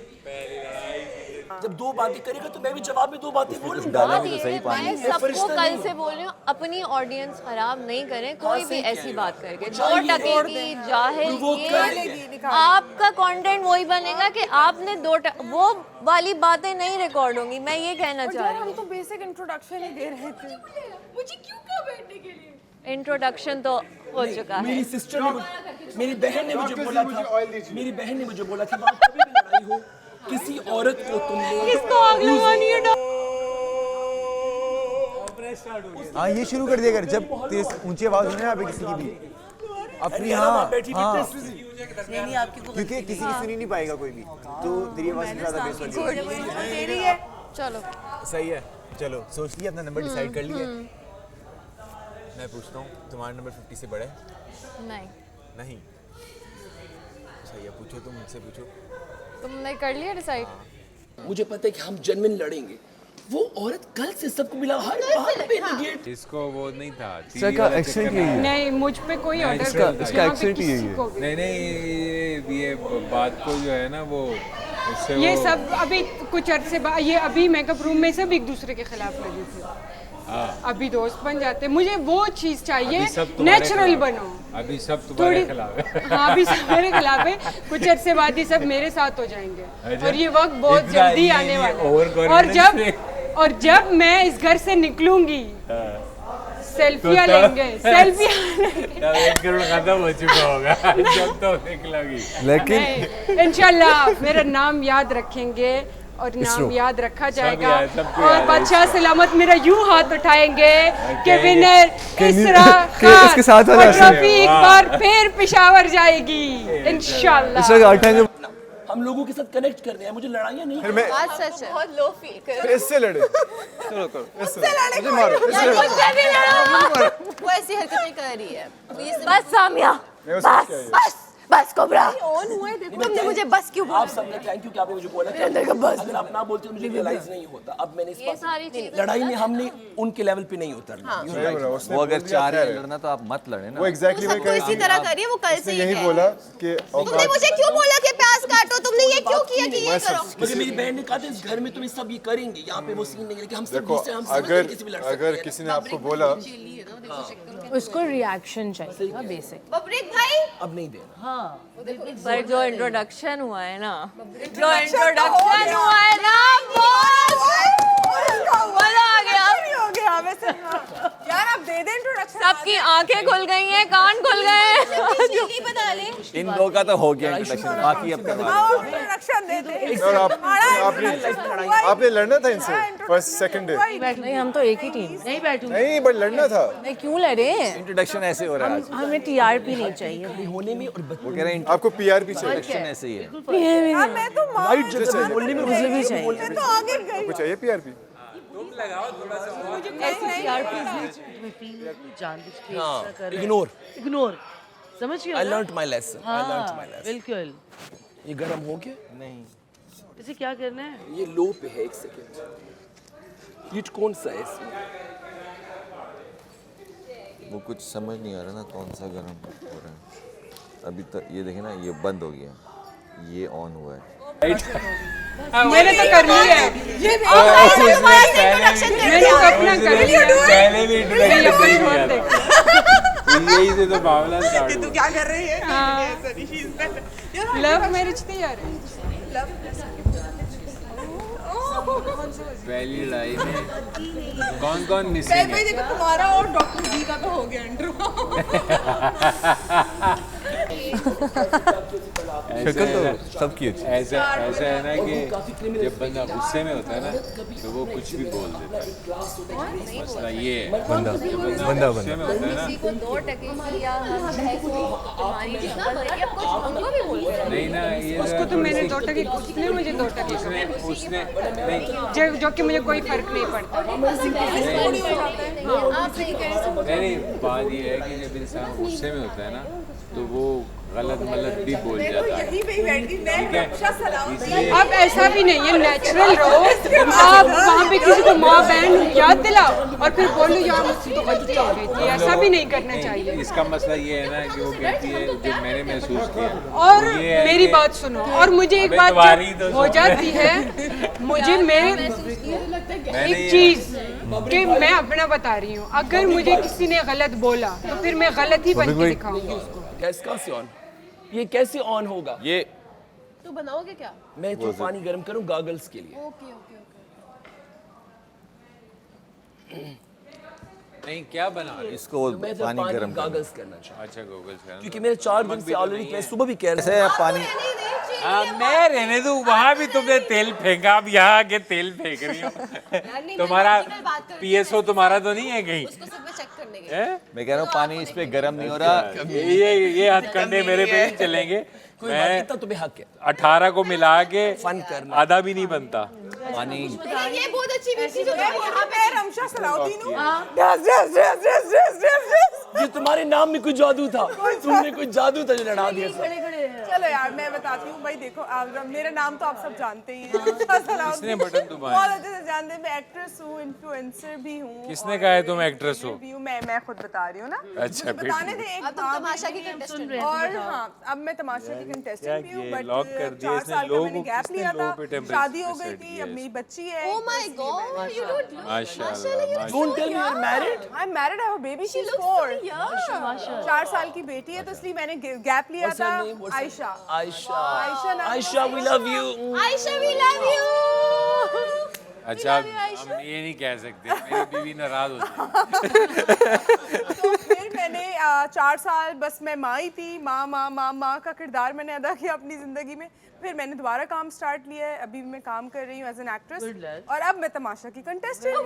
जब दो बातें करेगा तो मैं भी जवाब में दो बातें बोलूंगा। बात ये है, मैं सबको कल से बोल रही हूँ अपनी ऑडियंस खराब नहीं करें कोई भी ऐसी बात करके। 2% की जाहिल ये आपका कंटेंट वही बनेगा कि आपने वो वाली बातें नहीं रिकॉर्ड होंगी। मैं ये कहना चाह रही हम हूँ। तो बेसिक इंट्रोडक्शन ही दे रहे थे। मुझे क्यों कहा बैठने के लिए? इंट्रोडक्शन तो हो चुका है। मेरी सिस्टर ने, मेरी बहन ने मुझे बोला था, मेरी बहन ने मुझे बोला था वहाँ कभी भी लड़ाई हो, किसी औरत को तुमने किसको आग लगानी है? हाँ ये शुरू कर दिया कर जब तेज ऊंची आवाज होने ना किसी की भी अपनी। हाँ क्योंकि किसी की सुनी नहीं पाएगा कोई भी, तो तेरी आवाज से ज्यादा बेस वाली तेरी है। चलो सही है। चलो सोच लिया अपना नंबर डिसाइड कर लिया। मैं पूछता हूँ तुम्हारा नंबर 50 से बड़ा है? नहीं। नहीं। सही है, पूछो तुम मुझसे पूछो। तुमने कर लिया डिसाइड? मुझे पता है कि हम जेन्युइन लड़ेंगे। वो औरत कल से सबको मिला हर बात पे निगेट। इसको वो नहीं था सर का एक्सेंट यही है। नहीं मुझ पे कोई ऑर्डर इसका एक्सेंट ही यही है। नहीं ये बात को जो है ना वो इससे ये वो सब अभी कुछ अरसे बाद ये अभी मेकअप रूम में सब एक दूसरे के खिलाफ लगे थे। अभी दोस्त बन जाते। मुझे वो चीज चाहिए नेचुरल बनो। अभी सब तुम्हारे खिलाफ है। हाँ अभी सब मेरे खिलाफ है। कुछ अरसे बाद ये सब मेरे साथ हो जाएंगे और ये वक्त बहुत जल्दी आने वाला है। और जब मैं इस घर से निकलूंगी सेल्फियां लेंगे। सेल्फियां 1 करोड़ खत्म हो चुका होगा जब तो निकलेगी। लेकिन इंशाल्लाह मेरा नाम याद रखेंगे और नाम याद रखा जाएगा। और बादशाह सलामत मेरा यूं हाथ उठाएंगे कि विनर इसरा खान और ट्रॉफी एक बार फिर पेशावर जाएगी इंशाल्लाह। हम लोगों के साथ कनेक्ट कर रहे हैं, मुझे लड़ाइयाँ नहीं। बात सच है। बहुत लो फील कर इससे लड़े। चलो करो इससे मुझे मारो। वो ऐसी हरकतें कर रही है। बस सामिया बस कोबरा ऑन हुआ है। देखो तुमने मुझे बस क्यों बोला? आप सबने थैंक यू कि आपने मुझे बोला था। अगर आप ना बोलते मुझे रियलाइज नहीं होता। अब मैंने ये सारी चीजें लड़ाई में हमने उनके लेवल पे नहीं उतरना। वो अगर चाह रहे हैं लड़ना तो आप मत लड़े ना। वो एग्जैक्टली वही तो इसी तरह करिए। वो कल से यही बोला कि तुमने मुझे क्यों बोला कि प्याज काटो? तुमने ये क्यों किया कि ये करो? मुझे मेरी बहन ने कहा था इस घर में तुम सब ये करेंगे। यहाँ पे वो सीन नहीं है कि हम सब देखो अगर किसी ने आपको बोला उसको रिएक्शन चाहिए बेसिक। बबरीक भाई अब नहीं देना। हाँ पर जो इंट्रोडक्शन हुआ है ना, जो इंट्रोडक्शन हुआ है ना मजा आ गया। हो गया वैसे। यार आप दे दे इंट्रोडक्शन। सबकी आंखें खुल गई हैं, कान खुल गए हैं। बता ले इन दो का तो हो गया इंट्रोडक्शन, बाकी अब इंट्रोडक्शन दे दे। आपने लड़ना था इनसे फर्स्ट सेकंड डे। नहीं हम तो एक ही टीम नहीं बैठूंगी। नहीं बट लड़ना था। नहीं क्यों लड़े? इंट्रोडक्शन ऐसे हो रहा है। हमें टीआरपी नहीं चाहिए होने में और वो कह रहे हैं आपको पीआरपी चाहिए। इंट्रोडक्शन ऐसे ही है। मैं तो राइट जगह पे बोलने में मुझे भी चाहिए। मैं तो आगे गई। आपको चाहिए पीआरपी? इग्नोर समझ गए? I learnt my lesson. I learnt my lesson. बिल्कुल। ये गर्म हो गया? नहीं इसे क्या करना है? ये लो पे है। 1 सेकंड। हीट कौन सा है इसमें? वो कुछ समझ नहीं आ रहा ना कौन सा गर्म हो रहा है। अभी तक ये देखे ना ये बंद हो गया, ये ऑन हुआ है। मैंने तो कर लिया है। मैंने तो अपना कर लिया। पहले भी इंट्रोडक्शन छोड़ दे। यही से तो मामला स्टार्ट हुआ। तू क्या कर रही है? लव मैरिज तैयार है। पहली लड़ाई में कौन मिसिंग है? देखो तुम्हारा और डॉक्टर जी का तो हो गया इंटरव्यू। शक्ल तो सबकी अच्छी। ऐसा है ना कि जब बंदा गुस्से में होता है ना तो वो कुछ भी बोल देता है। मसला ये है बंदा गुस्से में होता है ना। किसी को 2 टके या बहस हो तुम्हारी शक्ल पर या कुछ हमको भी बोल रहे नहीं ना ये उसको तो मैंने 2 टके उसने मुझे 2 टके उसने नहीं जो कि मुझे कोई फर्क नहीं पड़ता। नहीं बात ये है कि जब इंसान गुस्से में होता है ना तो वो गलत भी बोल जाता है। ठीक है इसलिए अब ऐसा भी नहीं है, नेचुरल रहो। आप वहाँ पे किसी को माँ बहन याद दिलाओ और फिर बोलो यार मुझसे तो गलती हो गई थी, ऐसा भी नहीं करना चाहिए। इसका मसला ये है ना कि वो कहती है जो मैंने महसूस किया। और ये है मेरी कि- बात सुनो, और मुझे एक बात तो हो जाती है, मुझे मेरे एक चीज कि मैं अपना बता रही हूँ, अगर मुझे किसी ने गलत बोला तो फिर मैं गलत ही बन के दिखाऊंगी उसको। कैसे ऑन? ये कैसे ऑन होगा? ये तो बनाओगे क्या? मैं तो पानी गर्म करूं गागल्स के लिए। Okay okay okay. नहीं क्या बना रही? इसको मैं तो पानी गर्म गागल्स करना चाहता अच्छा गूगल्स करना। क्योंकि मेरे 4 दिन से ऑलरेडी मैं सुबह भी कह रहा ऐसे पानी मैं रहने दूं, वहाँ भी तुमने तेल फेंका, अब यहाँ आके तेल फेंक रही हो। तुम्हारा PSO तुम्हारा तो नहीं है कहीं? उसको सिर्फ चेक करने के। मैं कह रहा हूँ पानी इस पे गर्म नहीं हो रहा। ये हथकंडे मेरे पे नहीं चलेंगे। मैं इतना तुम्हें हक है 18 को मिला के फन करना। आधा भी नहीं बनता। पानी ये बहुत अच्छी चीज है। यहाँ पे रमशा सलाउद्दीन हूँ। ये तुम्हारे नाम में कोई जादू था, तुमने कोई जादू था जो लड़ा दिया सब। चलो यार मैं बताती हूँ भाई, देखो मेरा नाम तो आप सब जानते ही हैं। रमशा सलाउद्दीन। किसने बटन दबाया? बहुत अच्छे से जानते हैं। मैं एक्ट्रेस हूँ, इन्फ्लुएंसर भी हूँ। किसने कहा है तुम एक्ट्रेस हो? मैं खुद बता रही हूँ ना। अच्छा, मुझे बताने थे एक तमाशा की कंटेस्टेंट और हाँ अब मैं तमाशा की कंटेस्टेंट भी हूँ, बट लॉक कर दिया 4 इसने। साल का लोगों मैंने को गैप किसने लिया लो था, पे टेम्परेचर शादी हो पे गई सेट थी, किया अब मेरी बच्ची है। Oh my God, you don't look. माशाल्लाह Don't tell me you're married. I'm married, I have a baby, she's looks 4. so young. 4 साल की बेटी है, तो इसलिए मैंने गैप लिया What's her था। name? What's her- Ayesha. Ayesha नाम Ayesha we love you. Aisha, we love you. अच्छा हम ये नहीं कह सकते, मेरी बीवी नाराज हो जाएगी। तो फिर मैंने 4 साल बस मैं माँ ही थी। माँ का किरदार मैंने अदा किया अपनी जिंदगी में। फिर मैंने दोबारा काम स्टार्ट लिया है, अभी भी मैं काम कर रही हूँ एज एन एक्ट्रेस, और अब मैं तमाशा की कंटेस्टेंट हूँ।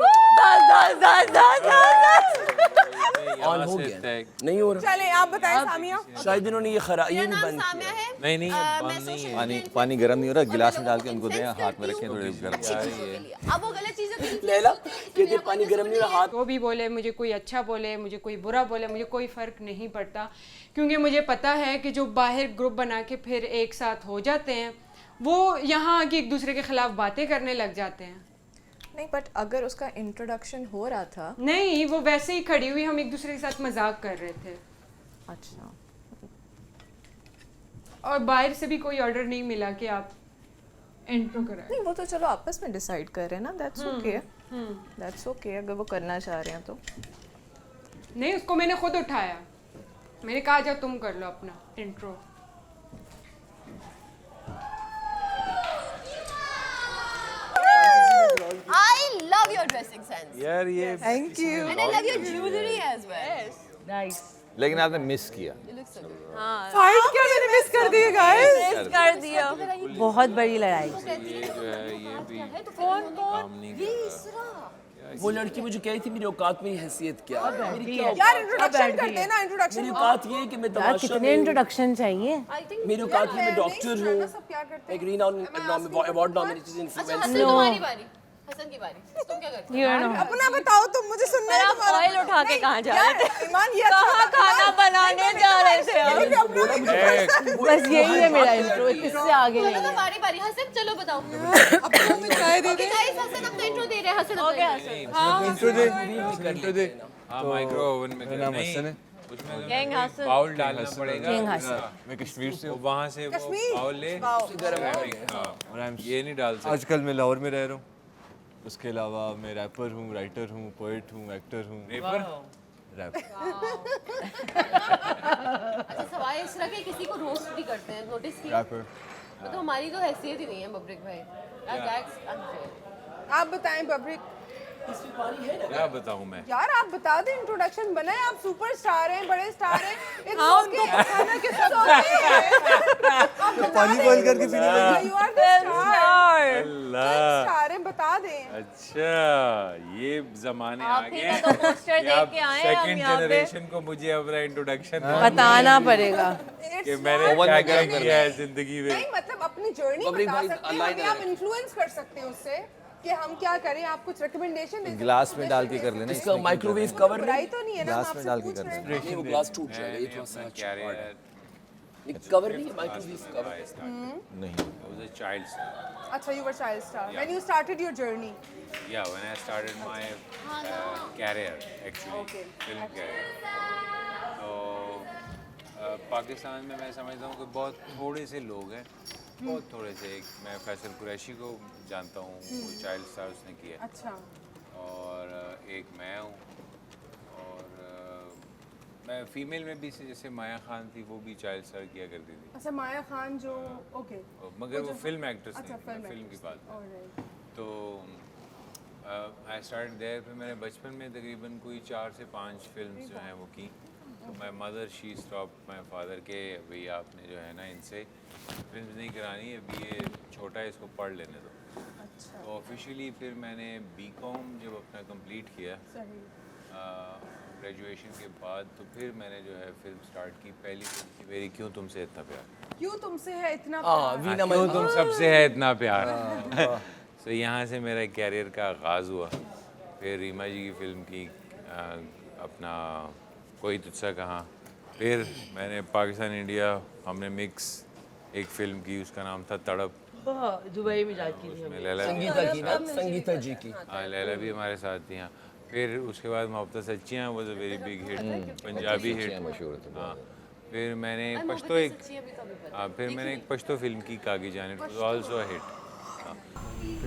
ऑन हो गया नहीं हो रहा। चले आप बताएं सामिया। शायद इन्होंने ये नहीं बंद सामिया किया। है। नहीं बंद नहीं है। पानी गर्म नहीं हो रहा, गिलास में डाल के उनको दें, हाथ में रखें थोड़े गर्म। अब वो गलत चीजें लैला कहते पानी गर्म नहीं हो रहा, हाथ वो भी बोले, मुझे कोई अच्छा बोले, मुझे कोई बुरा बोले, मुझे कोई फ़र्क नहीं पड़ता, क्योंकि मुझे पता है कि जो बाहर ग्रुप बना के फिर एक साथ हो जाते हैं, वो यहाँ आके एक दूसरे के खिलाफ बातें करने लग जाते हैं। नहीं बट अगर उसका इंट्रोडक्शन हो रहा था। नहीं, वो वैसे ही खड़ी हुई, हम एक दूसरे के साथ मजाक कर रहे थे। अच्छा। और बाहर से भी कोई ऑर्डर नहीं मिला कि आप इंट्रो कराएं। नहीं वो तो चलो आपस में डिसाइड कर रहे हैं ना, दैट्स ओके। दैट्स ओके अगर वो करना चाह रहे हैं तो। नहीं, उसको मैंने खुद उठाया, मैंने कहा जाओ तुम कर लो अपना intro. I love your dressing sense. यार ये thank you. And I love your jewelry as well. Nice लेकिन आपने मिस किया। You look so good. Fight क्या मैंने मिस कर दिए गाइस। कर दिया। बहुत बड़ी लड़ाई। ये जो है ये भी कौन काम नहीं ये कर इसरा। वो लड़की मुझे कही थी मेरी औकात में हैसियत क्या है? मेरी क्या यार इंट्रोडक्शन करते हैं ना, इंट्रोडक्शन। मेरी औकात ये है कि मैं यार तमाशा कितने में इंट्रोडक्शन चाहिए? मेरी औकात है मैं डॉक्टर हूँ, सब क्या करते एक रीनाउंड अवार्ड नॉमिनेटेड अच्छा इन्फ्लुएंसर। हसन तुम्हारी बारी। हसन की बारी। तुम क्या करते हो? हैं? अपना बताओ तुम, मुझे सुनना है आप तुम्हारा। ऑयल उठा के कहाँ जा रहे थे? ईमान ये अच्छा कहाँ खाना बनाने जा रहे थे हम? बस यही है मेरा इंट्रो, इससे आगे नहीं चलो है। बारी बारी। हसन चलो बताओ। अपना में चाय दे दे। गाइस हसन अपना इंट्रो दे रहे हैं। हसन अपना इंट्रो दे हाँ माइक्रो ओवन में मेरा नाम हसन है। उसमें King Hassan. बाउल डालना पड़ेगा। King Hassan. मैं कश्मीर से हूँ वहाँ से वो बाउल ले ceramic, हाँ, ये नहीं डाल सकते। आजकल मैं लाहौर में रह रहा हूँ। उसके अलावा मैं रैपर हूँ, राइटर हूँ, पोइट हूँ, एक्टर हूँ। रैप। अच्छा सवाल इस तरह के किसी को रोस्ट भी करते हैं, नोटिस किया? रैपर। तो हमारी तो हैसियत ही नहीं है बब्रिक भाई। That's unfair. आप बताएं बब्रिक। क्या बताऊँ मैं? यार आप बता दें, इंट्रोडक्शन बनाए, आप सुपरस्टार हैं, बड़े स्टार हैं। हाँ उनको बताना किस पानी बॉईल करके पीने लगी। You are the star. Allah. Star हैं, बता दें। अच्छा ये जमाने आ आप ही गए का तो पोस्टर कि आप देख के आए हैं हम सेकंड यहाँ पे। जनरेशन को मुझे अपना इंट्रोडक्शन बताना पड़ेगा। कि मैंने क्या क्या किया है जिंदगी में। नहीं मतलब अपनी जर्नी बब्रिक बता भाई, सकते हैं, अल्लाह हमें आप इन्फ्लुएंस कर सकते हैं उससे कि हम क्या करें, आप कुछ रिकमेंडेशन दे सकते हैं। ग्लास में डाल के कर लेना। इसका माइक्रोवेव कवर बुराई तो नहीं है ना, हम ग्लास में आपसे डाल के पूछ कर रहे हैं। नहीं, वो ग्लास टूट जाएगा, ये थोड़ा सा क्या रे यार, कवर नहीं है, माइक्रोवेव कवर। नहीं। I was a child star. अच्छा, you were child star. When you started your journey. Yeah, when I started my career actually, film career. तो पाकिस्तान में मैं समझता हूँ कि बहुत थोड़े से लोग हैं, बहुत थोड़े से। एक मैं फैसल कुरैशी को जानता हूँ, वो चाइल्ड स्टार उसने किया। अच्छा। और एक मैं हूँ, और मैं फीमेल में भी जैसे माया खान थी, वो भी चाइल्ड स्टार किया करती थी। अच्छा माया खान जो ओके। मगर वो फिल्म एक्ट्रेस अच्छा, नहीं, फिल्म की बात। तो आई स्टार्ट देयर। फिर मैंने बचपन में तकरीबन कोई 4 से 5 फिल्म जो हैं वो की। तो my mother she stop my father के भैया आपने जो है ना इनसे फिल्म नहीं करानी, अभी ये छोटा है, इसको पढ़ लेने दो। अच्छा। तो ऑफिशियली फिर मैंने बीकॉम जब अपना कंप्लीट किया ग्रेजुएशन के बाद, तो फिर मैंने जो है फिल्म स्टार्ट की। पहली फिल्म थी मेरी क्यों तुमसे इतना प्यार। क्यों तुमसे है इतना क्यों तुम सबसे है इतना प्यार। तो यहाँ से मेरा कैरियर का आगाज़ हुआ। फिर रीमा जी की फिल्म की अपना कोई तुझसा कहाँ। फिर मैंने पाकिस्तान इंडिया हमने मिक्स एक फिल्म की, उसका नाम था तड़प। दुबई में जाती थी उसमें लैला संगीता जी की। हाँ लैला भी हमारे साथ थी। हाँ फिर उसके बाद Mohabbat Sachiyan was a very big hit, Punjabi hit. हाँ फिर मैंने पश्तो एक फिल्म की Kagi Jaan, it was also a hit.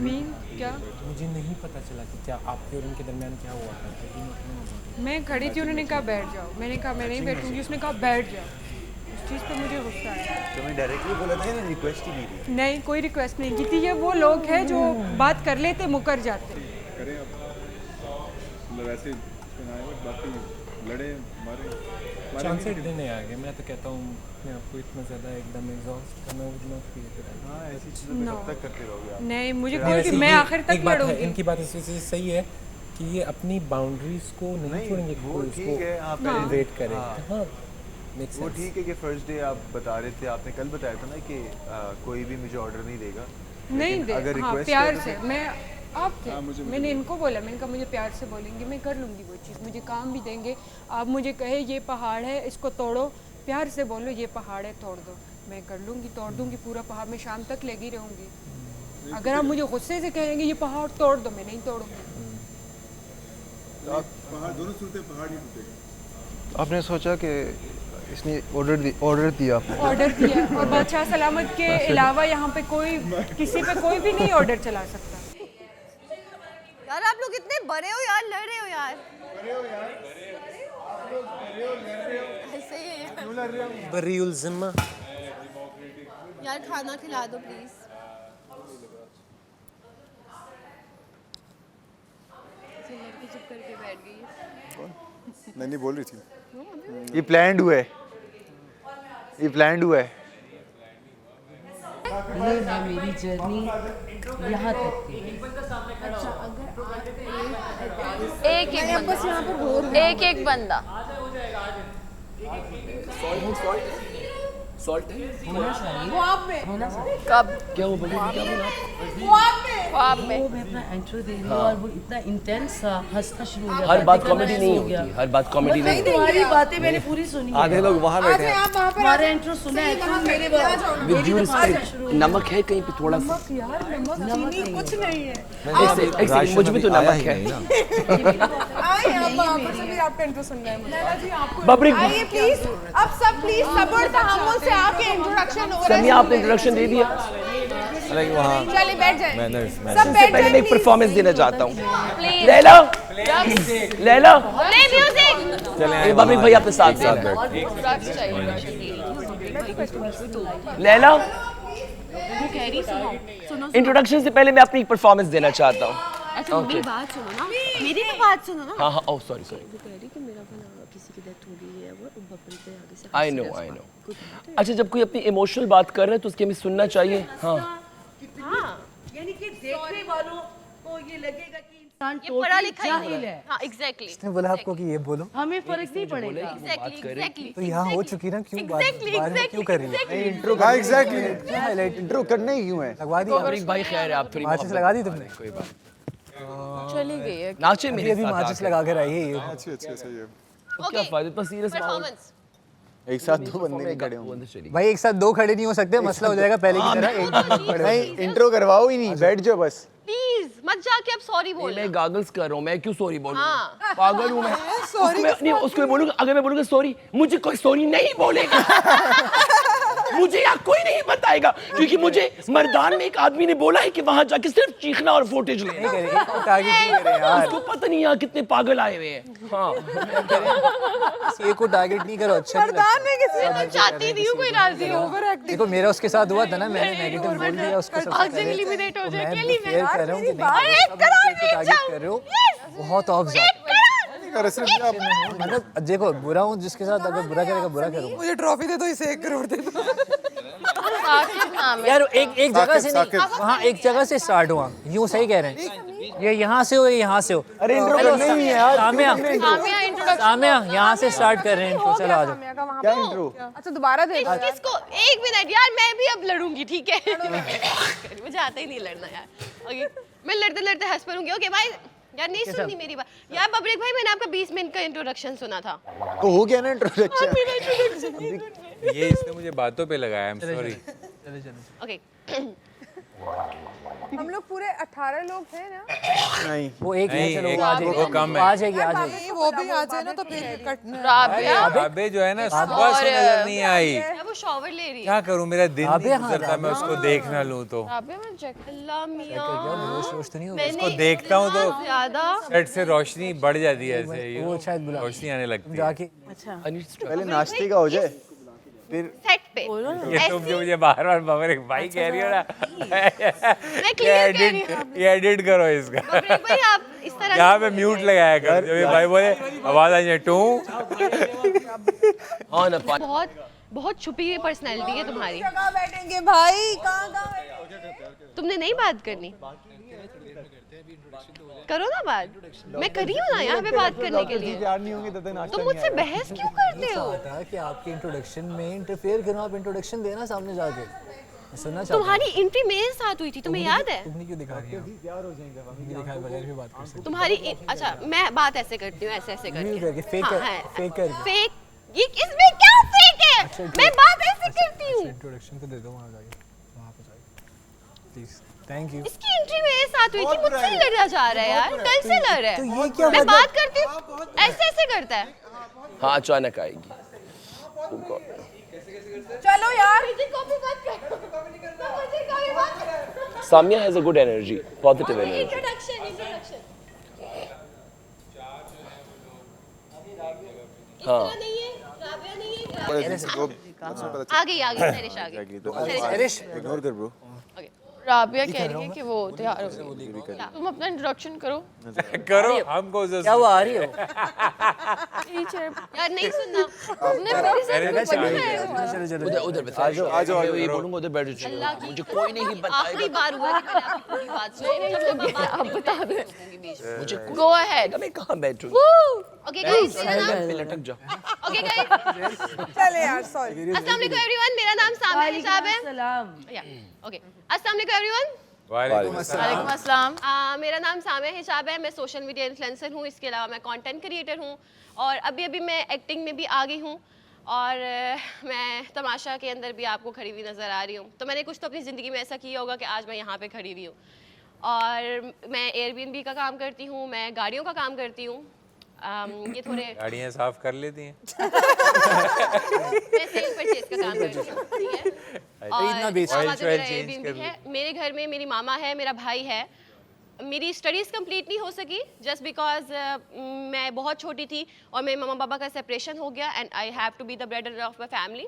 Mean क्या? मुझे नहीं पता चला कि क्या आपके और उनके दरमियान क्या हुआ था। मैं खड़ी थी, उन्होंने कहा बैठ जाओ, मैंने कहा मैं नहीं बैठूंगी, उसने कहा बैठ जाओ। उस चीज़ पे मुझे गुस्सा आया। तो मैं डायरेक्टली बोला था ना, रिक्वेस्ट ही की थी। नहीं कोई रिक्वेस्ट नहीं की थी, ये वो लोग हैं जो बात कर लेते मुकर जाते। करें अब मतलब ऐसे बाकी लड़े मारे चांसेस देने आ गए। मैं तो कहता हूँ मैं आपको इतना ज़्यादा एकदम एग्जॉस्ट करना उतना हाँ ऐसी चीज़ें कब तक करते रहोगे आप। नहीं मुझे कोई कि मैं आखिर तक लड़ूंगी। इनकी बात इस वजह से सही है कि ये अपनी बाउंड्रीज को नहीं छोड़ेंगे, वो ठीक है। आप वेट करें। हाँ वो ठीक है कि फर्स्ट डे आप बता रहे थे, आपने कल बताया था ना कि कोई भी मुझे ऑर्डर नहीं देगा। नहीं दे, अगर हाँ, रिक्वेस्ट प्यार से मैं आप थे। मैंने इनको बोला, मैंने कहा मुझे प्यार से बोलेंगे मैं कर लूँगी वो चीज़, मुझे काम भी देंगे। आप मुझे कहे ये पहाड़ है इसको तोड़ो, प्यार से बोलो ये पहाड़ है तोड़ दो, मैं कर लूँगी, तोड़ दूँगी पूरा पहाड़। मैं शाम तक लगी रहूँगी। अगर आप मुझे गुस्से से कहेंगे ये पहाड़ तोड़ दो, मैं नहीं तोड़ूँगी। पहाड़ दोनों टूटे, पहाड़ नहीं टूटेगा। आपने सोचा कि इसने ऑर्डर दिया और बादशाह सलामत के अलावा यहाँ पे कोई किसी पे कोई भी नहीं ऑर्डर चला सकता। यार आप लोग इतने बड़े हो यार, लड़ रहे हो यार। ऐसे ही है यार। बरीउल जिम्मा। यार खाना खिला दो प्लीज। लड़की चुप करके बैठ गई है। नहीं बोल रही थी। ये प्लान्ड हुआ है, ये प्लान्ड हुआ है। ये है मेरी जर्नी यहाँ तक थी। एक बंदा सॉल्ट है होना चाहिए, होना चाहिए। कब क्या वो बोले क्या बोला ख्वाब में मैं अपना इंट्रो दे रही हूँ और वो इतना इंटेंस था, हंसना शुरू हो गया। हर बात कॉमेडी नहीं होती, हर बात कॉमेडी नहीं होती। तुम्हारी बातें मैंने पूरी सुनी। आधे लोग वहाँ बैठे हैं। हमारा इंट्रो सुना है तुम मेरे विद ड्यू रिस्पेक्ट, नमक है कहीं पे थोड़ा सा? नमक चीनी कुछ नहीं है। मुझ में तो नमक है। आइए आप वहाँ पर से भी आपका इंट्रो सुनना है मुझे। बबरी आइए प्लीज, अब सब प्लीज सब्र तहम्मुल से आपके इंट्रोडक्शन हो रहा है। समिया आपने इंट्रोडक्शन दे दिया। चलिए बैठ जाए। सब बैठ पहले मैं एक परफॉर्मेंस देना चाहता हूँ। लैला लैला ये बबरी भाई अपने साथ लैला इंट्रोडक्शन से पहले मैं अपनी एक परफॉर्मेंस देना चाहता हूँ। अच्छा मेरी बात सुनो ना, मेरी तो बात सुनो ना। हाँ हाँ ओह सॉरी वो कह रही कि मेरा बना किसी की डेथ हो गई है वो बबरी पे आगे से आई नो। अच्छा जब कोई अपनी इमोशनल बात कर रहा है तो उसकी हमें सुनना चाहिए। हाँ यानी कि देखने वालों को ये लगेगा कि इंसान ये पढ़ा लिखा जाहिल है। हाँ एग्जैक्टली। इसने बोला आपको कि ये बोलो, हमें फर्क नहीं पड़ेगा। एग्जैक्टली तो यहाँ हो चुकी ना, क्यों बार में क्यों कर रही है? इंट्रो हाँ एग्जैक्टली हाईलाइट इंट्रो करना ही क्यों है? लगवा दी बबरी भाई खैर है आप थोड़ी माचिस लगा दी तुमने? कोई बात चली गई है। नाचे मेरे अभी माचिस लगा कर आई है ये। अच्छी सही है। क्या फायदा इतना सीरियस परफॉर्मेंस। एक साथ दो बंदे नहीं खड़े होंगे चलिए भाई एक साथ दो खड़े नहीं हो सकते, मसला हो जाएगा पहले की तरह। एक नहीं इंट्रो करवाओ ही नहीं, बैठ जाओ बस। प्लीज मत जाके अब सॉरी बोल। मैं गागल्स कर रहा हूँ, मैं क्यों सॉरी बोलूँ? हाँ। पागल हूँ मैं। नहीं उसको मैं बोलूँगा, अगर मैं बोलूँगा सॉरी, मुझे कोई सॉरी नहीं बोलेगा। मुझे यहाँ कोई नहीं बताएगा क्योंकि मुझे मर्दान में एक आदमी ने बोला है कि वहाँ जाके सिर्फ चीखना और फुटेज लेना। उसको पता नहीं यहाँ कितने पागल आए हुए हैं। हाँ ये को टारगेट नहीं करो, अच्छा नहीं लगता। मैं तो चाहती नहीं हूँ कोई राजी हो। देखो मेरा उसके साथ हुआ था ना, मैंने नेगेटिव बोल दिया उसको सबसे पहले। एलिमिनेट हो जाए मैं अकेली फेयर में। कर रहा हूँ कि नहीं टारगेट कर रहे हो, बहुत ऑफ मतलब देखो बुरा हूँ जिसके साथ, अगर बुरा करेगा बुरा करूँगा। मुझे ट्रॉफी दे दो, इसे 1 करोड़ दे दो। यार एक जगह से नहीं, वहाँ एक जगह से स्टार्ट हुआ, यूँ सही कह रहे हैं। ये यहाँ से हो, ये यहाँ से हो। अरे इंट्रो करना ही है यार। सामिया यहाँ से स्टार्ट कर रहे हैं इंट्रो। चलो आ जाओ। क्या इंट्रो? अच्छा दोबारा दे दो। किसको? 1 मिनट यार, मैं भी अब लड़ूंगी ठीक है। मुझे आता ही नहीं लड़ना यार। ओके मैं लड़ते लड़ते हंस पड़ूंगी। ओके भाई यार नहीं सुननी मेरी बात यार। बबरेक भाई मैंने आपका 20 मिनट का इंट्रोडक्शन सुना था। तो हो गया ना इंट्रोडक्शन। ये इसने मुझे बातों पे लगाया, आई एम सॉरी। ओके हम लोग पूरे 18 लोग थे ना? नहीं वो एक नहीं, चलो एक- वो आ जाएगी, वो कम है। आ जाएगी आ जाएगी। वो भी आ जाए ना तो फिर कटना। राबिया अबे जो है ना सुबह से नजर नहीं आई। यार वो शॉवर ले रही है। क्या करूं, मेरा दिन अबे नहीं हाँ, गुजरता मैं उसको देख ना लूं तो। राबिया मैं चेक अल्लाह मियां रोश तो नहीं होगा? मैंने उसको देखता हूँ तो ज्यादा सेट से रोशनी बढ़ जाती है ऐसे, you वो know, शायद बुला रोशनी आने लगती है। जाके पहले नाश्ते का हो जाए फिर सेट पे ये तुम जो मुझे बार बार बबरेक भाई कह रही हो ना, मैं क्लियर कह रही हूँ। ये एडिट करो इसका। बबरेक भाई आप इस तरह यहाँ पे म्यूट लगाया कर, जब ये भाई बोले आवाज आ जाए टू। हाँ ना बहुत बहुत छुपी हुई पर्सनैलिटी है तुम्हारी। कहाँ बैठेंगे भाई? कहाँ? तुमने नहीं बात करनी, करो ना बात। मैं करी हूँ ना यहाँ पे बात करने के लिए। नहीं होंगे तब तक नाश्ता तुम मुझसे बहस क्यों करते हो? था कि आपके इंट्रोडक्शन में इंटरफेयर करूँ, आप इंट्रोडक्शन देना सामने जाके। सुनना चाहता हूँ। तुम्हारी एंट्री मेरे साथ हुई थी, तुम्हें याद है? तुमने क्यों दिखा रही हो? दिखाए बगैर भी बात कर सकते तुम्हारी अच्छा मैं बात ऐसे करती हूँ, ऐसे ऐसे हो। करके फेक हाँ, कर, है। फेक करके। फेक ये इसमें क्या फेक है? मैं बात ऐसे करती हूँ। इंट्रोडक्शन को दे दो, वहाँ जाके वहाँ पे जाके प्लीज। Thank you. इसकी एंट्री मेरे साथ हुई थी, मुझसे लड़ा जा रहा है यार, कल से लड़ रहा है। तो ये क्या मैं मतलब? बात करती हूँ ऐसे ऐसे करता है। हाँ अचानक आएगी। चलो यार। Samiya has a good energy, positive energy. Introduction introduction हाँ नहीं है, राबिया नहीं है। आ आ गई सरिश आ गई। हरीश इग्नोर कर ब्रो। राबिया कह रही है कि वो तैयार हो गई। तुम अपना इंट्रोडक्शन करो। करो हमको क्या वो आ रही हो? यार नहीं सुनना। तुमने मेरे साथ कुछ नहीं है। चलो चलो उधर उधर आ जाओ ये बोलूंगा उधर बैठ जाओ। मुझे कोई नहीं बताएगा। आखिरी बार हुआ कि मैंने आपकी पूरी बात सुनी। आप बता दो। मुझे गो अहेड। मैं कहाँ बैठूं? ओके गाइस पे लटक जा। ओके गाइस चले यार सॉरी। अस्सलाम वालेकुम एवरीवन, मेरा नाम सामिया हिसाब है। सलाम। ओके अस्सलाम वालेकुम एवरीवन। वालेकुम अस्सलाम। मेरा नाम सामिया हिसाब है। मैं सोशल मीडिया इन्फ्लुएंसर हूँ, इसके अलावा मैं कंटेंट क्रिएटर हूँ और अभी अभी मैं एक्टिंग में भी आ गई हूँ और मैं तमाशा के अंदर भी आपको खड़ी हुई नज़र आ रही हूँ। तो मैंने कुछ तो अपनी ज़िंदगी में ऐसा किया होगा कि आज मैं यहाँ पे खड़ी हुई हूँ। और मैं एयरबीएनबी का काम करती हूँ, मैं गाड़ियों का काम करती हूँ। ये थोड़े गाड़ियाँ साफ कर लेती हैं। मैं सेल परचेज का काम करती हूँ, ठीक है? खरीदना बेचना। मामा जो मेरा change Airbnb कर है, मेरे घर में मेरी मामा है, मेरा भाई है। मेरी स्टडीज़ कंप्लीट नहीं हो सकी जस्ट बिकॉज मैं बहुत छोटी थी और मेरे मम्मा पापा का सेपरेशन हो गया and I have to be the breader of my family.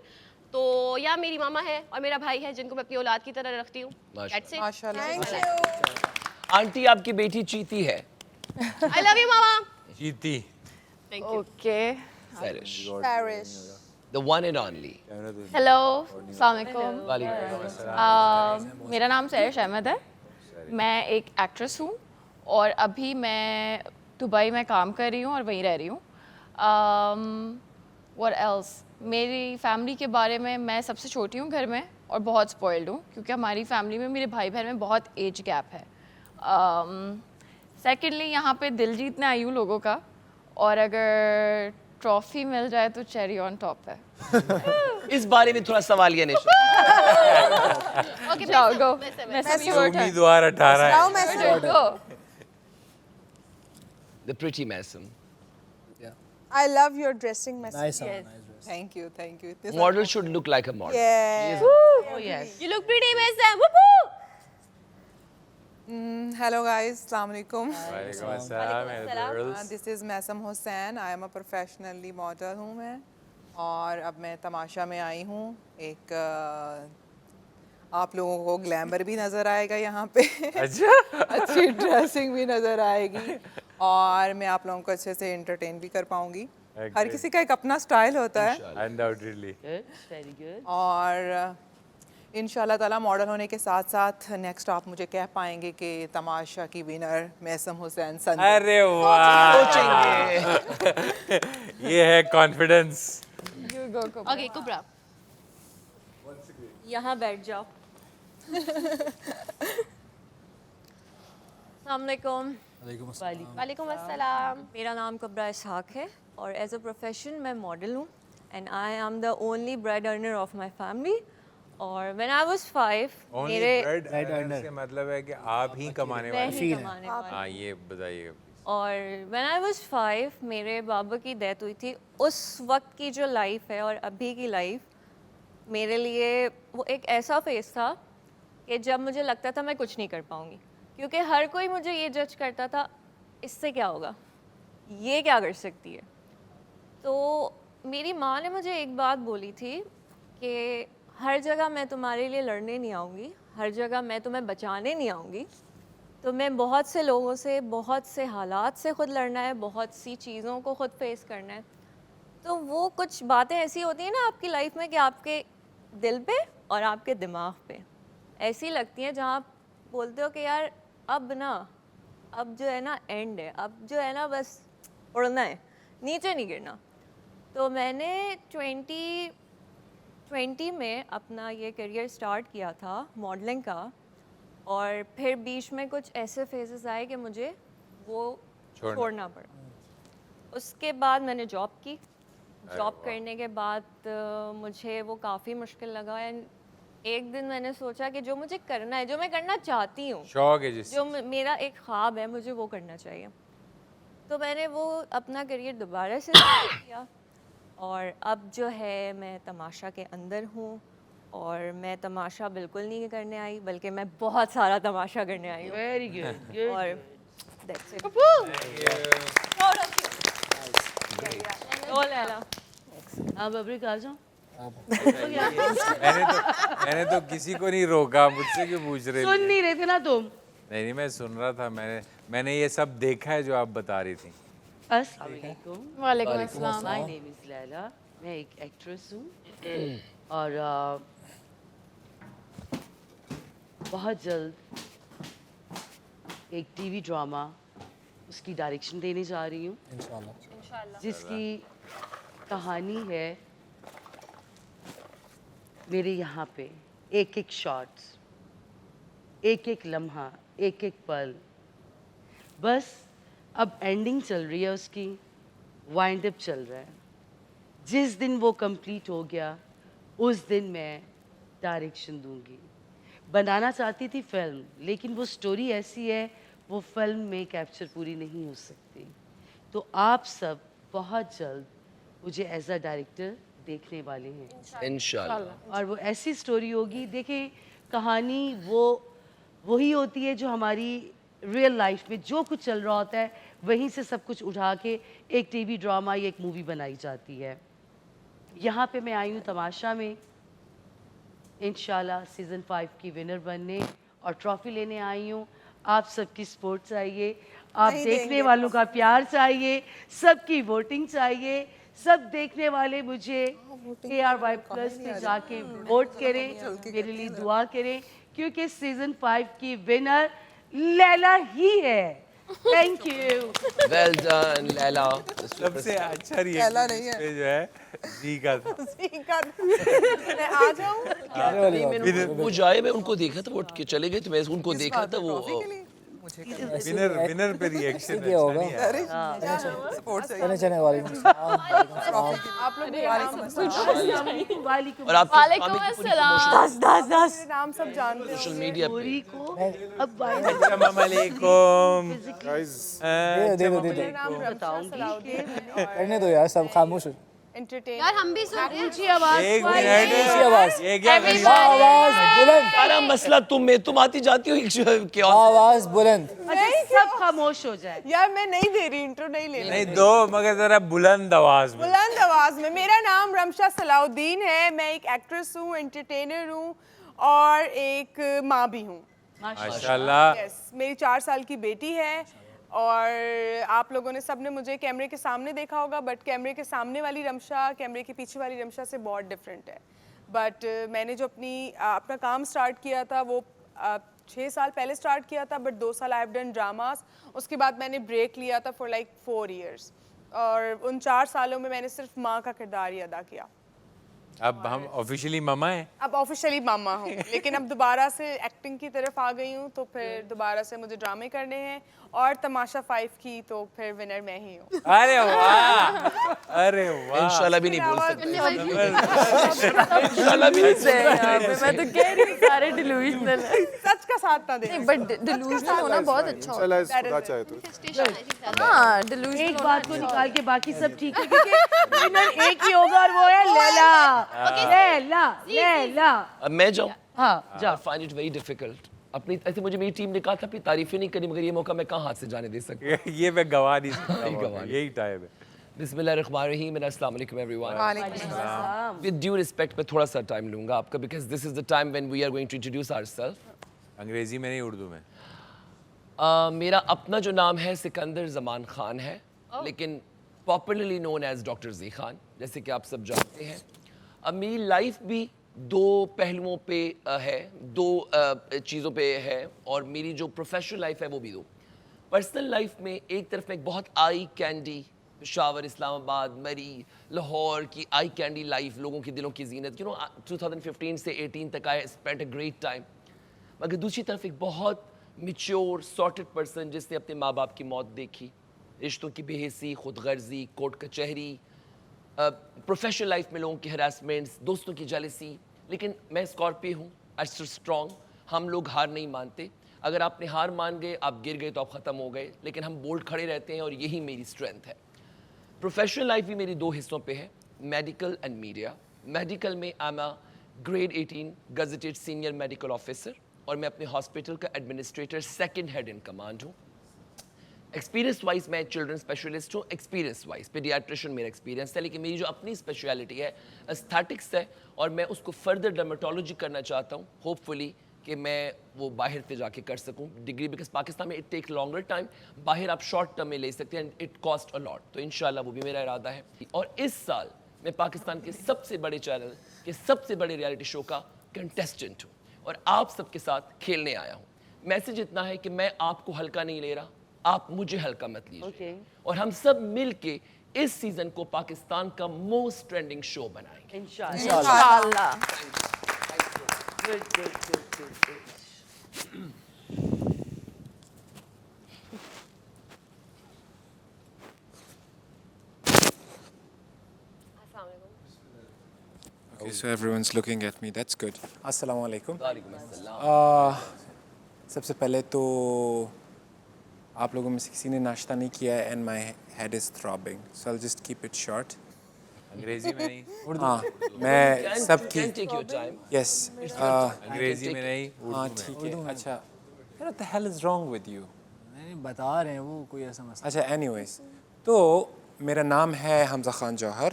तो या मेरी मामा है और मेरा भाई है जिनको मैं अपनी औलाद की तरह रखती हूँ। That's it. आंटी आपकी बेटी चीती है। I love you, मामा। चीती। Thank you. Okay Parish. The one and only. Hello अस्सलाम वालेकुम। वालेकुम अस्सलाम। मेरा नाम सैरिश अहमद है। मैं एक एक्ट्रेस हूँ और अभी मैं दुबई में काम कर रही हूँ और वहीं रह रही हूँ। What else? मेरी फैमिली के बारे में मैं सबसे छोटी हूँ घर में और बहुत स्पॉइल्ड हूँ क्योंकि हमारी फैमिली में मेरे भाई बहन में बहुत एज गैप है। सेकेंडली यहाँ पे दिल जीतने आई हूँ लोगों का और अगर ट्रॉफी मिल जाए तो चेरी ऑन टॉप है। इस बारे में थोड़ा सवाल ये निशा। Okay, जाओ गो। उम्मीदवार 18 है। गो। The pretty Mason. I love your dressing message. Nice, Yes. nice dress. Thank you, thank you. This Model should look like a model. Yeah. Oh yes. You look pretty, Mason. Whoop-woo! Hello guys, Assalamu alaikum. वालेकुम अस्सलाम girls। This is Maisam Hussain. I am a professionally model हूँ मैं और अब मैं तमाशा में आई हूँ। एक आप लोगों को ग्लैमर भी नज़र आएगा यहाँ पे। अच्छा। अच्छी ड्रेसिंग भी नज़र आएगी और मैं आप लोगों को अच्छे से एंटरटेन भी कर पाऊँगी। हर किसी का एक अपना स्टाइल होता है Undoubtedly। Good. Very good. और इंशाल्लाह ताला मॉडल होने के साथ साथ नेक्स्ट आप मुझे कह पाएंगे कि तमाशा की विनर मैसम हुसैन संदीप। अरे वाह। ये है कॉन्फिडेंस। Okay, Kubra. यहाँ बैठ जाओ। अस्सलाम वालेकुम। वालेकुम अस्सलाम। मेरा नाम कुबरा इसहाक है और एज अ प्रोफेशन मैं मॉडल हूँ and I am the only bread earner of my family. और व्हेन आई वाज 5 मेरे ब्रेड अर्नर से मतलब है कि आप ही कमाने मैं वाले ही कमाने वाली। हाँ ये बताइए। और व्हेन आई वाज 5 मेरे बाबा की डेथ हुई थी। उस वक्त की जो लाइफ है और अभी की लाइफ मेरे लिए वो एक ऐसा फेज़ था कि जब मुझे लगता था मैं कुछ नहीं कर पाऊँगी क्योंकि हर कोई मुझे ये जज करता था इससे क्या होगा, ये क्या कर सकती है। तो मेरी माँ ने मुझे एक बात बोली थी कि हर जगह मैं तुम्हारे लिए लड़ने नहीं आऊँगी, हर जगह मैं तुम्हें बचाने नहीं आऊँगी। तुम्हें बहुत से लोगों से, बहुत से हालात से ख़ुद लड़ना है, बहुत सी चीज़ों को ख़ुद फेस करना है। तो वो कुछ बातें ऐसी होती हैं ना आपकी लाइफ में कि आपके दिल पे और आपके दिमाग पे ऐसी लगती हैं जहाँ आप बोलते हो कि यार अब ना, अब जो है ना एंड है, अब जो है ना बस उड़ना है, नीचे नहीं गिरना। तो मैंने 2020 में अपना ये करियर स्टार्ट किया था मॉडलिंग का और फिर बीच में कुछ ऐसे फेजेस आए कि मुझे वो छोड़ना पड़ा। उसके बाद मैंने जॉब की। जॉब करने के बाद मुझे वो काफ़ी मुश्किल लगा एंड एक दिन मैंने सोचा कि जो मुझे करना है, जो मैं करना चाहती हूँ, शौक है जिस जो मेरा एक ख्वाब है, मुझे वो करना चाहिए। तो मैंने वो अपना करियर दोबारा से किया और अब जो है मैं तमाशा के अंदर हूँ और मैं तमाशा बिल्कुल नहीं करने आई बल्कि मैं बहुत सारा तमाशा करने आई हूँ। Very good. Good. और that's it. आप अब्रिक आ जाओ। मैंने तो किसी को नहीं रोका, मुझसे क्यों पूछ रहे सुन नहीं रहे थे ना तुम? नहीं मैं सुन रहा था। मैंने ये सब देखा है जो आप बता रही थी। अस्सलाम वालेकुम। वालेकुम अस्सलाम। My name is Laila. मैं एक एक्ट्रेस हूँ और बहुत जल्द एक टीवी ड्रामा उसकी डायरेक्शन देने जा रही हूँ इंशाल्लाह। जिसकी कहानी है मेरे यहाँ पे एक एक शॉट्स, एक एक लम्हा, एक एक पल, बस अब एंडिंग चल रही है उसकी, वाइंड अप चल रहा है। जिस दिन वो कंप्लीट हो गया उस दिन मैं डायरेक्शन दूंगी। बनाना चाहती थी फिल्म लेकिन वो स्टोरी ऐसी है वो फिल्म में कैप्चर पूरी नहीं हो सकती तो आप सब बहुत जल्द मुझे एज अ डायरेक्टर देखने वाले हैं इंशाल्लाह। और वो ऐसी स्टोरी होगी, देखिए कहानी वही होती है जो हमारी रियल लाइफ में जो कुछ चल रहा होता है वहीं से सब कुछ उठा के एक टीवी ड्रामा या एक मूवी बनाई जाती है। यहाँ पे मैं आई हूँ तमाशा में इंशाल्लाह सीज़न 5 की विनर बनने और ट्रॉफी लेने आई हूँ। आप सबकी सपोर्ट चाहिए, आप देखने वालों का प्यार चाहिए, सबकी वोटिंग चाहिए। सब देखने वाले मुझे ARY+ पे जाके वोट करें, मेरे लिए दुआ करें, क्योंकि सीज़न 5 की विनर लैला ही है। Thank you. Well done Laila. सबसे अच्छा रिएक्शन पे जो है जी का था। मैं आ जाऊं। वो जाए, मैं उनको देखा था, वो उठ के चले गए, तो मैं उनको देखा था वो विनर पे रिएक्शन क्या होगा? चने चने वाली आप लोग और आप वालेकुम अस्सलाम। 10 नाम सब जानते हैं। सोशल मीडिया पे अस्सलाम वालेकुम गाइस। दे दो करने दो यार, सब खामोश हो। यार हम भी सुन ऊंची आवाज, एक मिनट, ये क्या आवाज बुलंद, सारा मसला तुम आती जाती हो क्या? आवाज बुलंद। सब खामोश हो जाए। यार मैं नहीं दे रही, इंट्रो नहीं ले रही। नहीं दो, मगर जरा बुलंद आवाज में। बुलंद आवाज में। मेरा नाम रमशा सलाउद्दीन है, मैं एक एक्ट्रेस हूँ, एंटरटेनर हूँ और एक माँ भी हूँ। माशाल्लाह। यस, मेरी 4 साल की बेटी है और आप लोगों ने सबने मुझे कैमरे के सामने देखा होगा, बट कैमरे के सामने वाली रमशा कैमरे के पीछे वाली रमशा से बहुत डिफरेंट है। बट मैंने जो अपना काम स्टार्ट किया था वो 6 साल पहले स्टार्ट किया था, बट 2 साल आई हैव डन ड्रामास। उसके बाद मैंने ब्रेक लिया था फॉर लाइक 4 इयर्स और उन 4 सालों में मैंने सिर्फ माँ का किरदार ही अदा किया। अब हम ऑफिशियली मामा हैं। अब ऑफिशियली मामा हूँ, लेकिन अब दोबारा से एक्टिंग की तरफ आ गई हूँ, तो फिर दोबारा से मुझे ड्रामे करने हैं और तमाशा 5 की तो फिर विनर मैं ही हूँ। अरे वाह, अरे वाह। इंशाल्लाह भी नहीं बोल सकते। इंशाल्लाह भी नहीं सकते। मैं तो कह रही हूँ सारे डिलूजनल है। सच का साथ ना दे। बट डिलूजनल होना बहुत अच्छा होता है। इंशाल्लाह खुदा चाहे तो। हाँ, डिलूजनल एक बात को निकाल के बाकी सब ठीक है, क्योंकि विनर एक ही होगा और वो है लैला। लैला। अब मैं जाऊँ? हाँ जाओ। Find it very difficult. अपनी ऐसे मुझे मेरी टीम ने कहा था अपनी तारीफें नहीं करी, मगर ये मौका मैं कहाँ हाथ से जाने दे सकता? ये मैं गवा नहीं सकता, यही टाइम है। बिस्मिल्लाहिर्रहमानिर्रहीम, अस्सलाम वालेकुम एवरीवन। विद ड्यू रिस्पेक्ट मैं थोड़ा सा टाइम लूंगा आपका, because this is the time when we are going to introduce ourself. अंग्रेजी में नहीं, उर्दू में। मेरा अपना जो नाम है सिकंदर जमान खान है, लेकिन पॉपुलरली नोन एज डॉक्टर जी खान, जैसे कि आप सब जानते हैं। अब मेरी लाइफ भी 2 पहलुओं पे है, 2 चीज़ों पे है, और मेरी जो प्रोफेशनल लाइफ है वो भी 2। पर्सनल लाइफ में एक तरफ में एक बहुत आई कैंडी पेशावर, इस्लामाबाद, मरी, लाहौर की आई कैंडी लाइफ, लोगों के दिलों की जीनत, 2015 से 18 तक I spent a great time. मगर दूसरी तरफ एक बहुत मिच्योर सॉर्टेड पर्सन जिसने अपने माँ बाप की मौत देखी, रिश्तों की बेहिसी, खुदगर्जी, कोर्ट कचहरी, प्रोफेशनल लाइफ में लोगों की हरासमेंट्स, दोस्तों की जेलसी। लेकिन मैं स्कॉर्पियो हूँ, आई स्टिल स्ट्रॉन्ग। हम लोग हार नहीं मानते। अगर आपने हार मान गए, आप गिर गए तो आप ख़त्म हो गए, लेकिन हम बोल्ड खड़े रहते हैं और यही मेरी स्ट्रेंथ है। प्रोफेशनल लाइफ भी मेरी 2 हिस्सों पे है, मेडिकल एंड मीडिया। मेडिकल में I am a grade 18 gazetted senior medical officer और मैं अपने हॉस्पिटल का administrator 2nd head in command हूँ। एक्सपीरियंस वाइज मैं चिल्ड्रन स्पेशलिस्ट हूँ, एक्सपीरियंस वाइज पीडियाट्रिशियन मेरा एक्सपीरियंस है, लेकिन मेरी जो अपनी स्पेशलिटी है एस्थेटिक्स है और मैं उसको फर्दर डर्मेटोलॉजी करना चाहता हूँ, होपफुली कि मैं वो बाहर पे जाके कर सकूँ डिग्री, बिकॉज पाकिस्तान में इट टेक लॉन्गर टाइम, बाहर आप शॉर्ट टर्म में ले सकते हैं, इट कॉस्ट अ लॉट। तो इंशाल्लाह वो भी मेरा इरादा है। और इस साल मैं पाकिस्तान के सबसे बड़े चैनल के सबसे बड़े रियलिटी शो का कंटेस्टेंट हूँ और आप सबके साथ खेलने आया हूँ। मैसेज इतना है कि मैं आपको हल्का नहीं ले रहा, आप मुझे हल्का मत लीजिए, और हम सब मिल के इस सीजन को पाकिस्तान का मोस्ट ट्रेंडिंग शो बनाएंगे इंशाल्लाह। Okay, so everyone's looking at me. That's good. अस्सलाम वालेकुम। वालेकुम अस्सलाम। सबसे पहले तो आप लोगों में से किसी ने नाश्ता नहीं किया है and my head is throbbing. So I'll just keep it short. अंग्रेजी में नहीं हाँ मैं सबकी Can take your time. Yes. अंग्रेजी में नहीं हाँ ठीक है अच्छा What the hell is wrong with you? नहीं बता रहे हैं वो कोई ऐसा मसला अच्छा anyways तो मेरा नाम है हमजा खान जौहर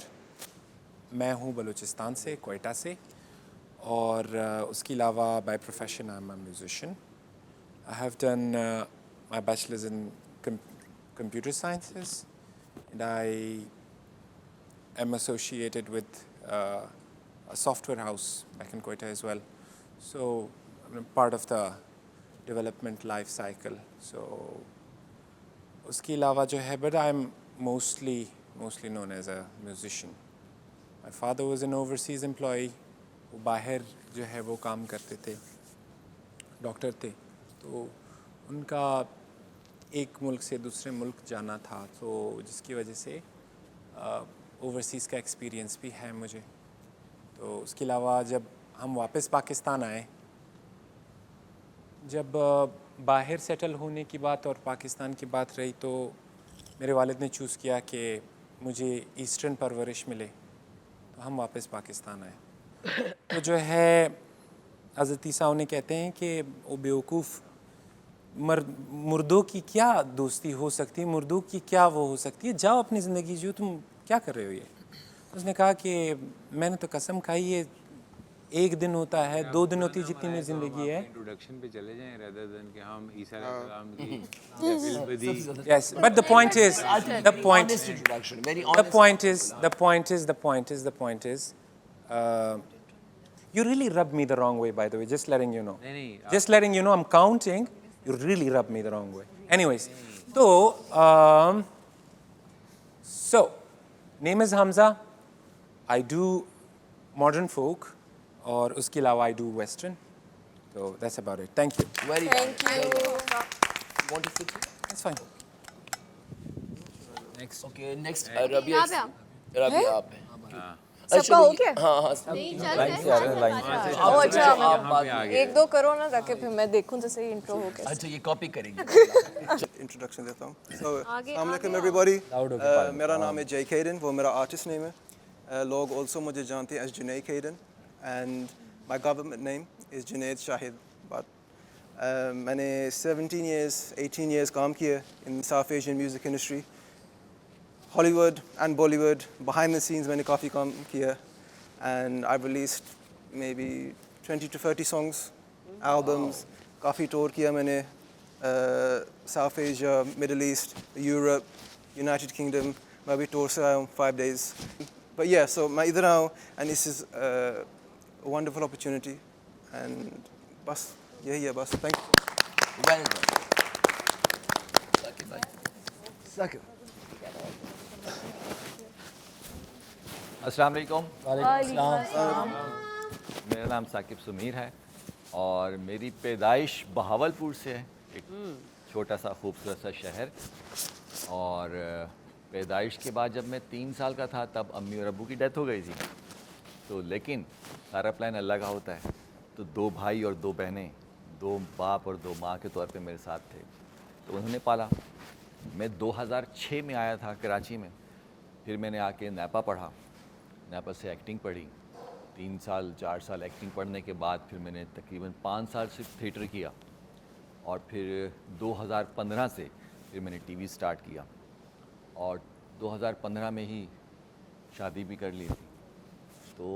मैं हूँ बलूचिस्तान से कोयटा से और उसके अलावा by profession I'm a musician. I have done my bachelor's in computer sciences and I am associated with a software house back in Quetta as well. So I'm part of the development life cycle. So uski alawa jo hai, but I'm mostly known as a musician. My father was an overseas employee. वो बाहर जो है वो काम करते थे doctor थे तो उनका एक मुल्क से दूसरे मुल्क जाना था तो जिसकी वजह से ओवरसीज़ का एक्सपीरियंस भी है मुझे तो उसके अलावा जब हम वापस पाकिस्तान आए जब बाहर सेटल होने की बात और पाकिस्तान की बात रही तो मेरे वालिद ने चूज़ किया कि मुझे ईस्टर्न परवरिश मिले तो हम वापस पाकिस्तान आए तो जो है हज़रत ईसा उन्हें कहते हैं कि वो बेवकूफ़ मुर्दों की क्या दोस्ती हो सकती है मुर्दों की क्या वो हो सकती है जाओ अपनी ज़िंदगी जियो तुम क्या कर रहे हो ये उसने कहा कि मैंने तो कसम खाई है एक दिन होता है 2 दिन होती जितनी मेरी ज़िंदगी है इंट्रोडक्शन पे चले जाएं rather than कि हम ईसा अलैहिस्सलाम की yes but the point is you really rub me the wrong way by the way just letting you know just letting you know I'm counting you really rub me the wrong way anyways so name is Hamza I do modern folk और उसके अलावा I do western so that's about it thank you Very Thank good. you. Want to sit here? that's fine next Okay, next Rabia. यहाँ पे आप? Rabia आप हैं. सबका हो गया? हाँ हाँ नहीं सब चल रहा है? आप अच्छा आप बाद में। एक दो करो ना ताकि फिर मैं देखूं जैसे ही इंट्रो हो गया अच्छा ये कॉपी करेंगे इंट्रोडक्शन देता हूँ अस्सलाम वालेकुम एवरीबॉडी मेरा नाम है जय केडन वो मेरा आर्टिस्ट नेम है लोग ऑल्सो मुझे जानते हैं as Junaid Kaden and my government name is Junaid Shahid but मैंने 18 years काम किया in South Asian music industry Hollywood and Bollywood, behind the scenes मैंने काफ़ी काम किया and I've released maybe 20 to 30 songs, albums, काफ़ी tour किया मैंने South Asia, Middle East, Europe, United Kingdom, मैं अभी tour से आया हूँ 5 days. But yeah, so मैं इधर आया हूँ and this is a wonderful opportunity and बस यही है बस thank you. Well done. Sakib bhai. Sakib. अस्सलाम वालेकुम। वालेकुम मेरा नाम साकिब सुमीर है और मेरी पैदाइश बहावलपुर से है एक छोटा सा खूबसूरत सा शहर और पैदाइश के बाद जब मैं 3 साल का था तब अम्मी और अब्बू की डेथ हो गई थी तो लेकिन सारा प्लान अल्लाह का होता है तो 2 भाई और 2 बहनें 2 बाप और 2 माँ के तौर पे मेरे साथ थे तो उन्होंने पाला। मैं 2006 में आया था कराची में फिर मैंने आके नैपा पढ़ा नैपा से एक्टिंग पढ़ी 3 साल 4 साल एक्टिंग पढ़ने के बाद फिर मैंने तकरीबन 5 साल सिर्फ थिएटर किया और फिर 2015 से फिर मैंने टीवी स्टार्ट किया और 2015 में ही शादी भी कर ली थी तो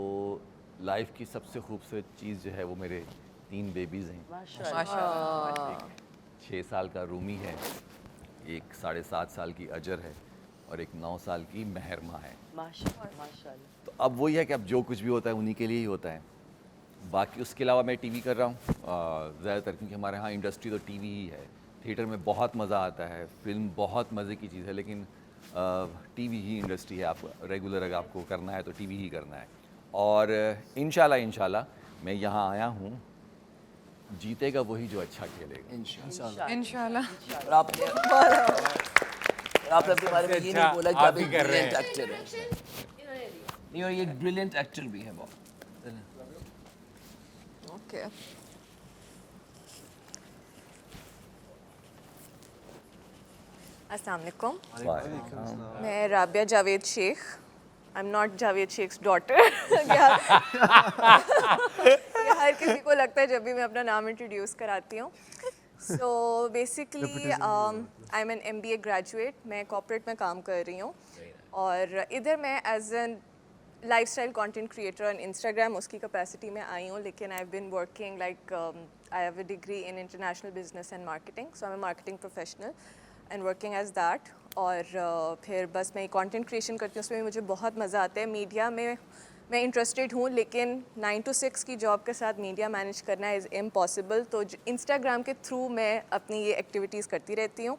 लाइफ की सबसे खूबसूरत चीज़ जो है वो मेरे 3 बेबीज़ हैं माशाल्लाह 6 साल का रूमी है एक 7.5 साल की अजर है और एक 9 साल की महरमा है माशाल्लाह तो अब वही है कि अब जो कुछ भी होता है उन्हीं के लिए ही होता है बाकी उसके अलावा मैं टीवी कर रहा हूँ ज़्यादातर क्योंकि हमारे यहाँ इंडस्ट्री तो टीवी ही है थिएटर में बहुत मज़ा आता है फिल्म बहुत मज़े की चीज़ है लेकिन टीवी ही इंडस्ट्री है आप रेगुलर अगर आपको करना है तो टीवी ही करना है और इंशाल्लाह मैं यहाँ आया हूँ जीतेगा वही जो अच्छा खेलेगा इंशाल्लाह आपने अपने बारे में ये नहीं बोला कि आप एक ब्रिलियंट एक्टर हैं नहीं और ये एक ब्रिलियंट एक्टर भी है बहुत ओके अस्सलाम वालेकुम। मैं Rabia Javed Sheikh. I am not Javed Sheikh's daughter. हर किसी को लगता है जब भी मैं अपना नाम इंट्रोड्यूस कराती हूँ। So basically I am an MBA graduate. मैं कॉर्पोरेट में काम कर रही हूँ और इधर मैं as an lifestyle content creator on Instagram उसकी कैपेसिटी में आई हूँ, लेकिन I have been working like I have a degree in international business and marketing, so I am marketing professional and working as that. और फिर बस मैं content creation करती हूँ, उसमें भी मुझे बहुत मज़ा आता है। मीडिया में मैं इंटरेस्टेड हूँ, लेकिन 9 to 6 की जॉब के साथ मीडिया मैनेज करना इज़ इम्पॉसिबल। तो इंस्टाग्राम के थ्रू मैं अपनी ये एक्टिविटीज़ करती रहती हूँ